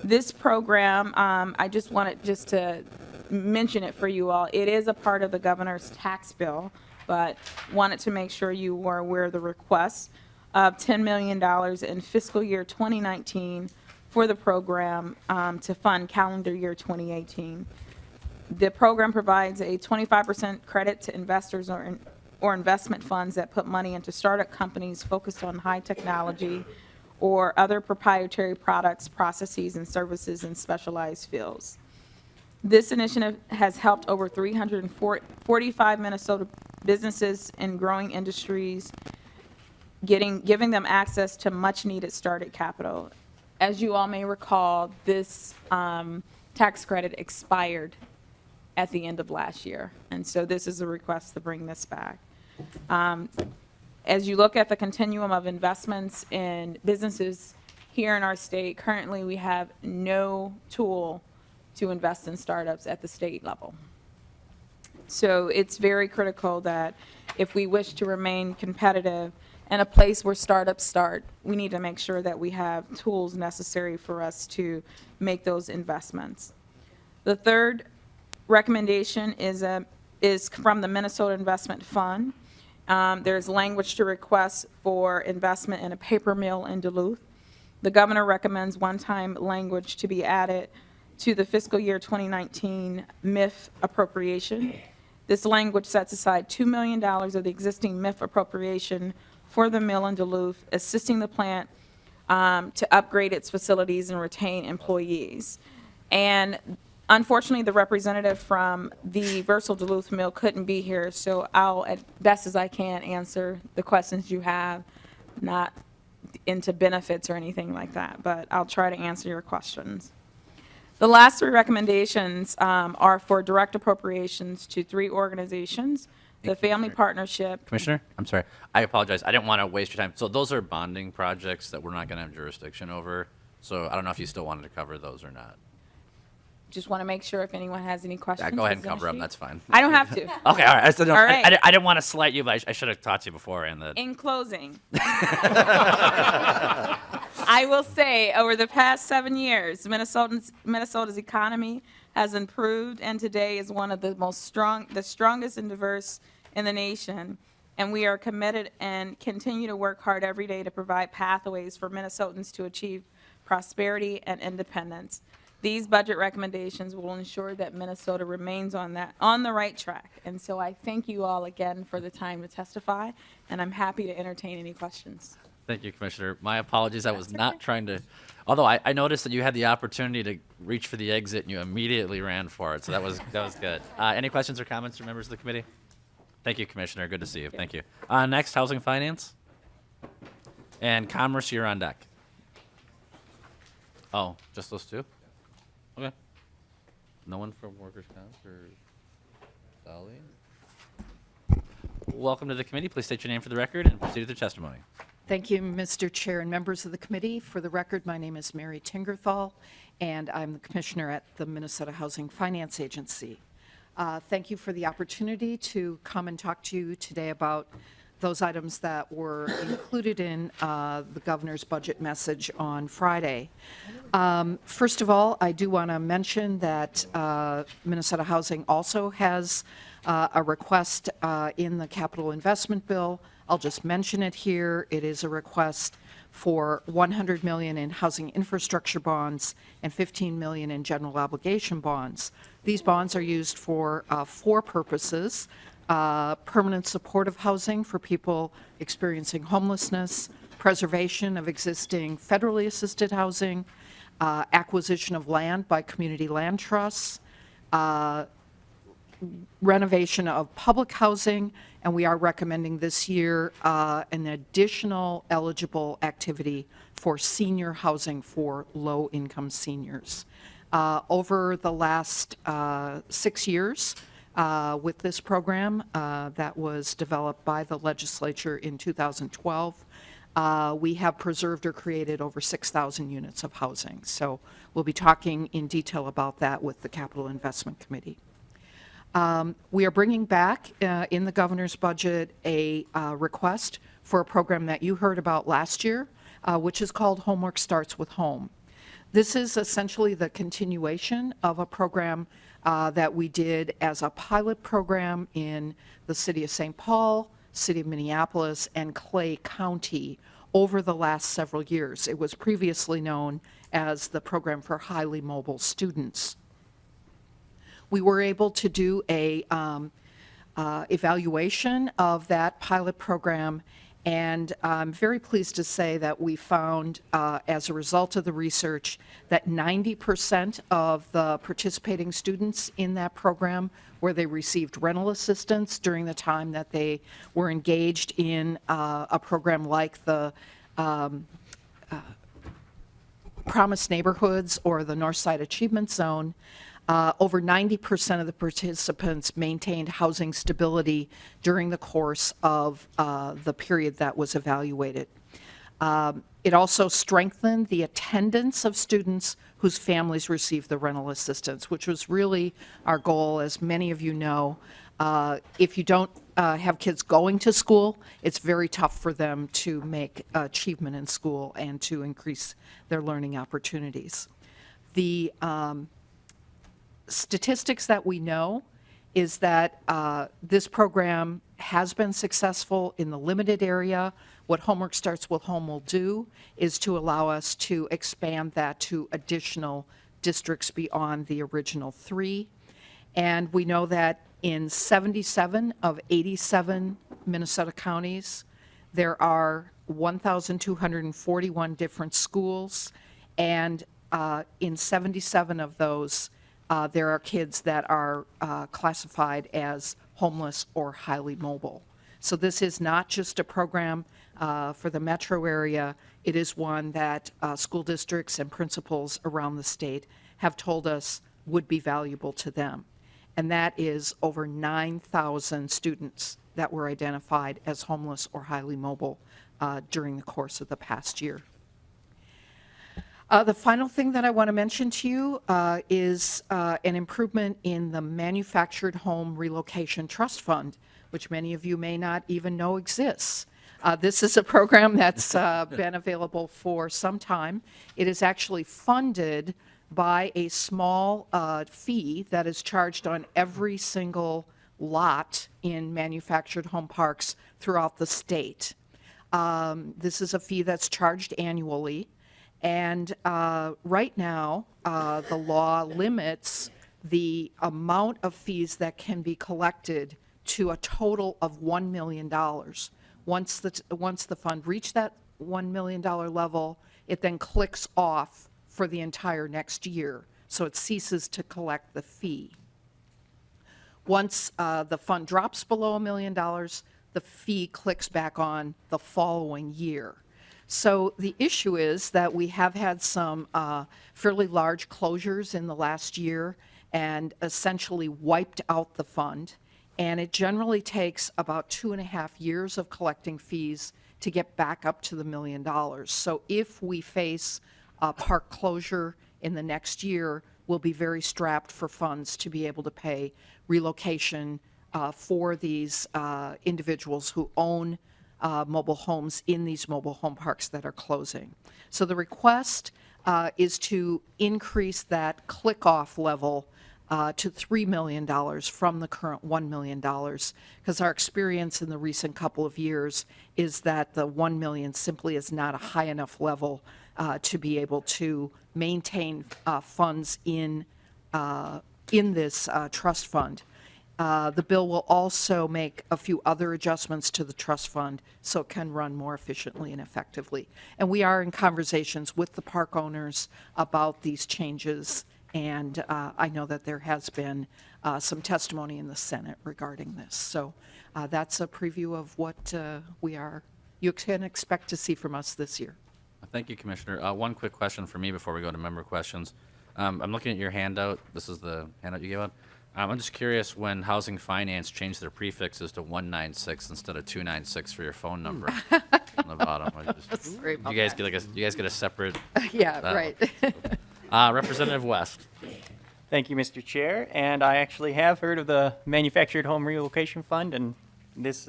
This program, I just wanted to mention it for you all. It is a part of the governor's tax bill, but wanted to make sure you were aware of the request of $10 million in fiscal year 2019 for the program to fund calendar year 2018. The program provides a 25% credit to investors or investment funds that put money into startup companies focused on high technology or other proprietary products, processes, and services in specialized fields. This initiative has helped over 345 Minnesota businesses in growing industries, giving them access to much-needed startup capital. As you all may recall, this tax credit expired at the end of last year, and so this is a request to bring this back. As you look at the continuum of investments in businesses here in our state, currently we have no tool to invest in startups at the state level. So it's very critical that if we wish to remain competitive and a place where startups start, we need to make sure that we have tools necessary for us to make those investments. The third recommendation is from the Minnesota Investment Fund. There's language to request for investment in a paper mill in Duluth. The governor recommends one-time language to be added to the fiscal year 2019 MIF appropriation. This language sets aside $2 million of the existing MIF appropriation for the mill in Duluth, assisting the plant to upgrade its facilities and retain employees. And unfortunately, the representative from the Versal Duluth mill couldn't be here, so I'll, as best as I can, answer the questions you have, not into benefits or anything like that, but I'll try to answer your questions. The last three recommendations are for direct appropriations to three organizations. The Family Partnership. Commissioner, I'm sorry. I apologize. I didn't want to waste your time. So those are bonding projects that we're not going to have jurisdiction over. So I don't know if you still wanted to cover those or not. Just want to make sure if anyone has any questions. Yeah, go ahead and for cover them. Zinchi. That's fine. I don't have to. Okay, all right. So, no, All right. I didn't want to slight you, but I should have taught you before. In closing, I will say over the past 7 years, Minnesota's economy has improved and today is one of the strongest and diverse in the nation. And we are committed and continue to work hard every day to provide pathways for Minnesotans to achieve prosperity and independence. These budget recommendations will ensure that Minnesota remains on the right track. And so I thank you all again for the time to testify, and I'm happy to entertain any questions. Thank you, Commissioner. My apologies. I was not trying to, although I noticed that you had the opportunity to reach for the exit and you immediately ran for it. So that was good. Any questions or comments from members of the committee? Thank you, Commissioner. Good to see you. Thank you. Next, Housing Finance and Commerce, you're on deck. Oh, just those two? Okay. No one from Workers' Comp or Dolly? Welcome to the committee. Please state your name for the record and proceed with your testimony. Thank you, Mr. Chair and members of the committee. For the record, my name is Mary Tingerthal, and I'm the commissioner at the Minnesota Housing Finance Agency. Thank you for the opportunity to come and talk to you today about those items that were included in the governor's budget message on Friday. First of all, I do want to mention that Minnesota Housing also has a request in the capital investment bill. I'll just mention it here. It is a request for $100 million in housing infrastructure bonds and $15 million in general obligation bonds. These bonds are used for four purposes: permanent supportive housing for people experiencing homelessness, preservation of existing federally assisted housing, acquisition of land by community land trusts, renovation of public housing, and we are recommending this year an additional eligible activity for senior housing for low-income seniors. Over the last 6 years, with this program that was developed by the legislature in 2012, we have preserved or created over 6,000 units of housing. So we'll be talking in detail about that with the Capital Investment Committee. We are bringing back in the governor's budget a request for a program that you heard about last year, which is called Homework Starts with Home. This is essentially the continuation of a program that we did as a pilot program in the city of St. Paul, city of Minneapolis, and Clay County over the last several years. It was previously known as the Program for Highly Mobile Students. We were able to do a evaluation of that pilot program, and I'm very pleased to say that we found, as a result of the research, that 90% of the participating students in that program, where they received rental assistance during the time that they were engaged in a program like the Promised Neighborhoods or the Northside Achievement Zone, over 90% of the participants maintained housing stability during the course of the period that was evaluated. It also strengthened the attendance of students whose families received the rental assistance, which was really our goal. As many of you know, if you don't have kids going to school, it's very tough for them to make achievement in school and to increase their learning opportunities. The statistics that we know is that this program has been successful in the limited area. What Homework Starts with Home will do is to allow us to expand that to additional districts beyond the original 3. And we know that in 77 of 87 Minnesota counties, there are 1,241 different schools, and in 77 of those, there are kids that are classified as homeless or highly mobile. So this is not just a program for the metro area. It is one that school districts and principals around the state have told us would be valuable to them. And that is over 9,000 students that were identified as homeless or highly mobile during the course of the past year. The final thing that I want to mention to you is an improvement in the Manufactured Home Relocation Trust Fund, which many of you may not even know exists. This is a program that's been available for some time. It is actually funded by a small fee that is charged on every single lot in manufactured home parks throughout the state. This is a fee that's charged annually. And right now, the law limits the amount of fees that can be collected to a total of $1 million. Once the fund reached that $1 million level, it then clicks off for the entire next year. So it ceases to collect the fee. Once the fund drops below $1 million, the fee clicks back on the following year. So the issue is that we have had some fairly large closures in the last year and essentially wiped out the fund. And it generally takes about 2.5 years of collecting fees to get back up to the $1 million. So if we face a park closure in the next year, we'll be very strapped for funds to be able to pay relocation for these individuals who own mobile homes in these mobile home parks that are closing. So the request is to increase that click-off level to $3 million from the current $1 million, because our experience in the recent couple of years is that the $1 million simply is not a high enough level to be able to maintain funds in this trust fund. The bill will also make a few other adjustments to the trust fund so it can run more efficiently and effectively. And we are in conversations with the park owners about these changes, and I know that there has been some testimony in the Senate regarding this. So that's a preview of what you can expect to see from us this year. Thank you, Commissioner. One quick question for me before we go to member questions. I'm looking at your handout. This is the handout you gave out. I'm just curious when Housing Finance changed their prefixes to 196 instead of 296 for your phone number on the bottom. Sorry about you guys that. get a separate. Yeah, right. Representative West. Thank you, Mr. Chair. And I actually have heard of the Manufactured Home Relocation Fund, and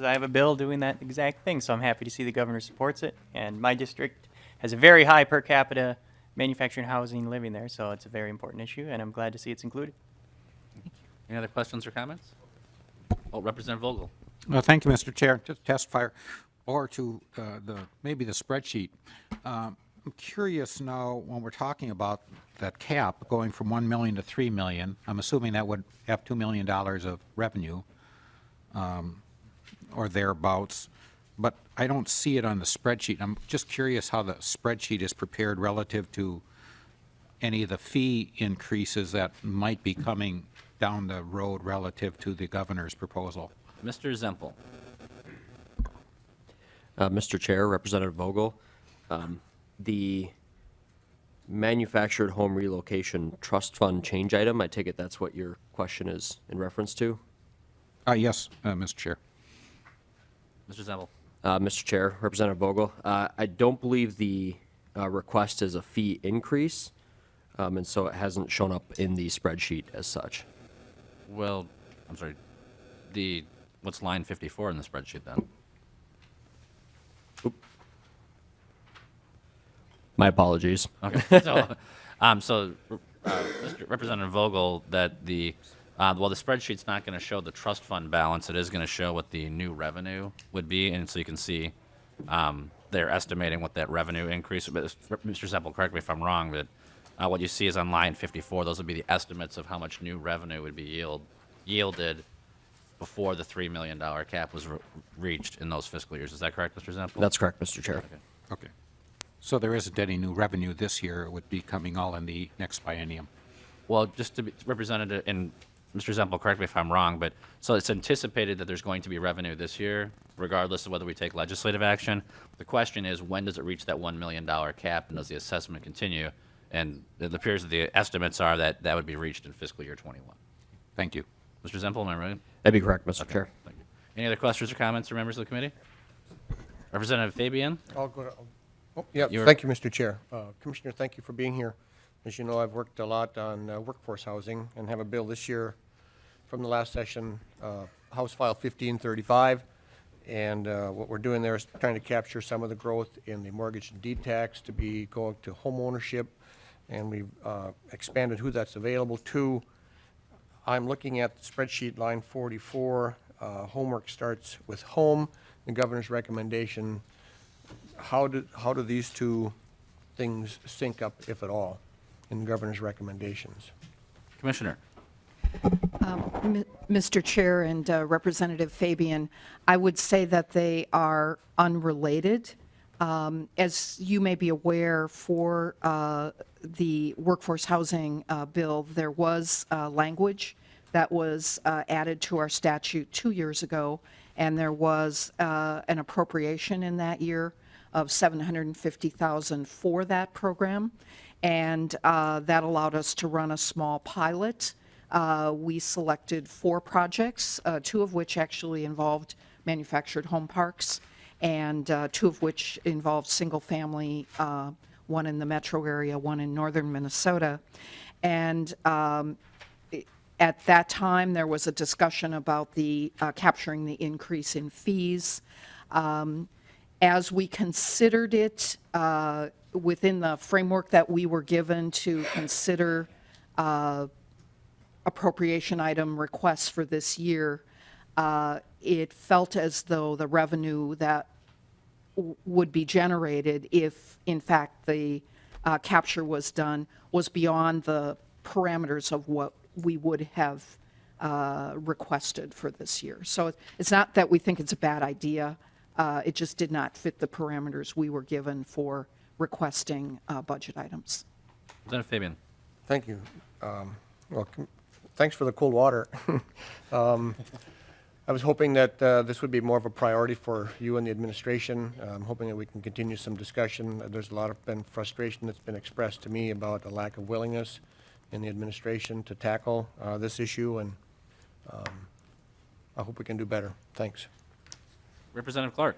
I have a bill doing that exact thing, so I'm happy to see the governor supports it. And my district has a very high per capita manufactured housing living there, so it's a very important issue, and I'm glad to see it's included. Thank Any other questions or comments? Oh, Representative Vogel. Thank you, Mr. Chair. To testifier or to maybe the spreadsheet. I'm curious now when we're talking about that cap going from 1 million to 3 million. I'm assuming that would have $2 million of revenue or thereabouts, but I don't see it on the spreadsheet. I'm just curious how the spreadsheet is prepared relative to any of the fee increases that might be coming down the road relative to the governor's proposal. Mr. Zempel. Mr. Chair, Representative Vogel, the manufactured home relocation trust fund change item, I take it that's what your question is in reference to? Yes, Mr. Chair. Mr. Zempel. Mr. Chair, Representative Vogel, I don't believe the request is a fee increase, and so it hasn't shown up in the spreadsheet as such. Well, I'm sorry. What's line 54 in the spreadsheet then? My apologies. Okay. So, Mr. Representative Vogel, that the spreadsheet's not going to show the trust fund balance. It is going to show what the new revenue would be, and so you can see they're estimating what that revenue increase. But Mr. Zempel, correct me if I'm wrong, but what you see is on line 54. Those would be the estimates of how much new revenue would be yielded before the $3 million cap was reached in those fiscal years. Is that correct, Mr. Zempel? That's correct, Mr. Chair. Okay. So there isn't any new revenue this year. It would be coming all in the next biennium. Well, just to be represented, and Mr. Zempel, correct me if I'm wrong, but so it's anticipated that there's going to be revenue this year, regardless of whether we take legislative action. The question is, when does it reach that $1 million cap, and does the assessment continue? And it appears that the estimates are that that would be reached in fiscal year 21. Thank you. Mr. Zempel, am I right? That'd be correct, Mr. Chair. Thank you. Any other questions or comments from members of the committee? Representative Fabian? I'll go to, yeah, You were- thank you, Mr. Chair. Commissioner, thank you for being here. As you know, I've worked a lot on workforce housing and have a bill this year from the last session, House File 1535. And what we're doing there is trying to capture some of the growth in the mortgage and deed tax to be going to home ownership. And we've expanded who that's available to. I'm looking at the spreadsheet line 44. Homework starts with home, the governor's recommendation. How do these two things sync up, if at all, in the governor's recommendations? Commissioner? Mr. Chair and Representative Fabian, I would say that they are unrelated. As you may be aware, for the workforce housing bill, there was language that was added to our statute 2 years ago, and there was an appropriation in that year of $750,000 for that program, and that allowed us to run a small pilot. We selected 4 projects, 2 of which actually involved manufactured home parks, and 2 of which involved single-family, one in the metro area, one in northern Minnesota. And at that time, there was a discussion about the capturing the increase in fees. As we considered it within the framework that we were given to consider appropriation item requests for this year, it felt as though the revenue that would be generated if, in fact, the capture was done was beyond the parameters of what we would have requested for this year. So it's not that we think it's a bad idea. It just did not fit the parameters we were given for requesting budget items. Representative Fabian? Thank you. Well, thanks for the cold water. I was hoping that this would be more of a priority for you and the administration. I'm hoping that we can continue some discussion. There's a lot of frustration that's been expressed to me about a lack of willingness in the administration to tackle this issue, and I hope we can do better. Thanks. Representative Clark?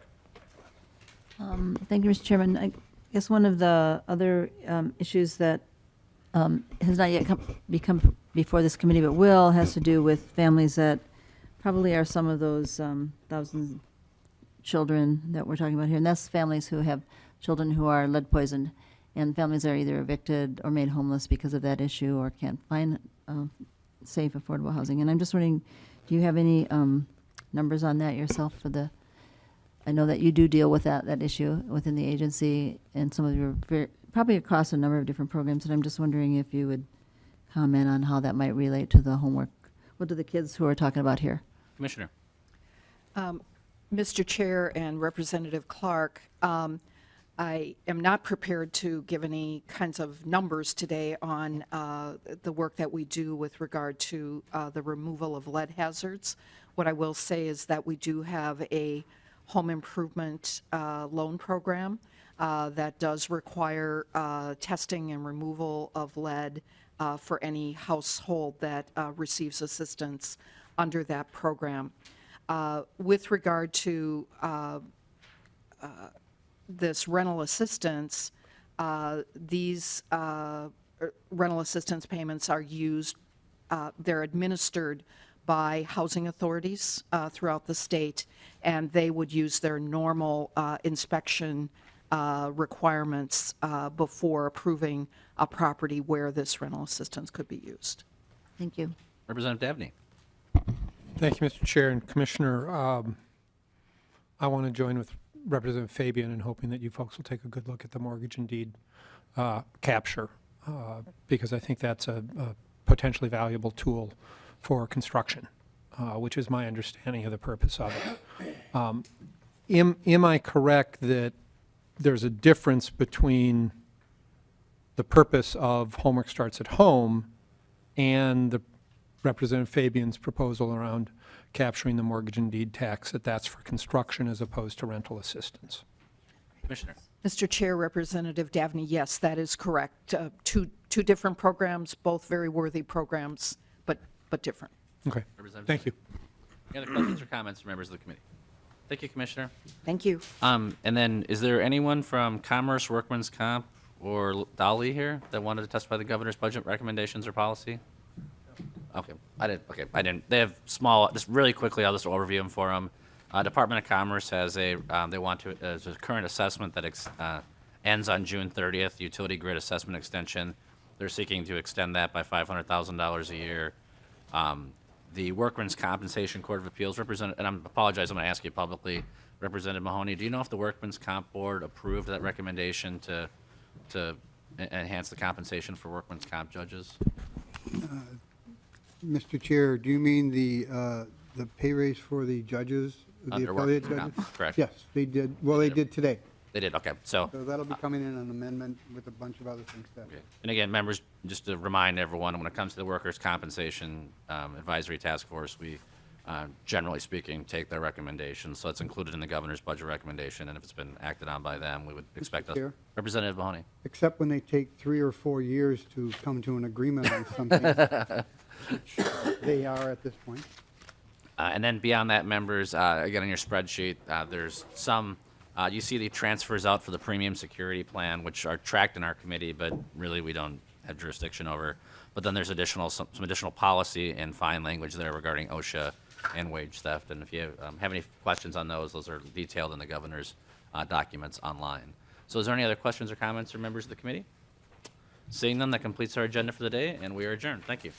Thank you, Mr. Chairman. I guess one of the other issues that has not yet become before this committee but will has to do with families that probably are some of those 1,000 children that we're talking about here. And that's families who have children who are lead poisoned, and families are either evicted or made homeless because of that issue or can't find safe, affordable housing. And I'm just wondering, do you have any numbers on that yourself for the, I know that you do deal with that issue within the agency and some of your, probably across a number of different programs, and I'm just wondering if you would comment on how that might relate to the homework, what do the kids who are talking about here? Commissioner. Mr. Chair and Representative Clark, I am not prepared to give any kinds of numbers today on the work that we do with regard to the removal of lead hazards. What I will say is that we do have a home improvement loan program that does require testing and removal of lead for any household that receives assistance under that program. With regard to this rental assistance, these rental assistance payments are used, they're administered by housing authorities throughout the state, and they would use their normal inspection requirements before approving a property where this rental assistance could be used. Thank you. Representative Dabney. Thank you, Mr. Chair and Commissioner. I want to join with Representative Fabian in hoping that you folks will take a good look at the mortgage and deed capture, because I think that's a potentially valuable tool for construction, which is my understanding of the purpose of it. Am I correct that there's a difference between the purpose of Homework Starts at Home and the Representative Fabian's proposal around capturing the mortgage and deed tax, that's for construction as opposed to rental assistance? Commissioner. Mr. Chair, Representative Dabney, yes, that is correct. Two different programs, both very worthy programs, but different. Okay, Representative thank you. Any other questions or comments from members of the committee? Thank you, Commissioner. Thank you. And then, is there anyone from Commerce, Workman's Comp, or Dolly here that wanted to testify the governor's budget recommendations or policy? Okay, I didn't. They have small, just really quickly, I'll just overview them for them. Department of Commerce has they want to, there's a current assessment that ends on June 30th, utility grid assessment extension. They're seeking to extend that by $500,000 a year. The Workmen's Compensation Court of Appeals, and I apologize, I'm going to ask you publicly, Representative Mahoney, do you know if the Workmen's Comp Board approved that recommendation to enhance the compensation for Workmen's Comp judges? Mr. Chair, do you mean the pay raise for the judges, the Under affiliate Workman's judges? Comp, correct. Yes, they did. Well, they did today. They did, okay. So So that'll be coming in an amendment with a bunch of other things. and again, members, just to remind everyone, when it comes to the Workers' Compensation Advisory Task Force, we, generally speaking, take their recommendations. So it's included in the governor's budget recommendation, and if it's been acted on by them, we would expect us. Chair? Representative Mahoney. Except when they take 3 or 4 years to come to an agreement on something, which they are at this point. And then beyond that, members, again, on your spreadsheet, there's some, you see the transfers out for the premium security plan, which are tracked in our committee, but really we don't have jurisdiction over. But then there's some additional policy and fine language there regarding OSHA and wage theft. And if you have any questions on those are detailed in the governor's documents online. So is there any other questions or comments from members of the committee? Seeing none, that completes our agenda for the day, and we are adjourned. Thank you.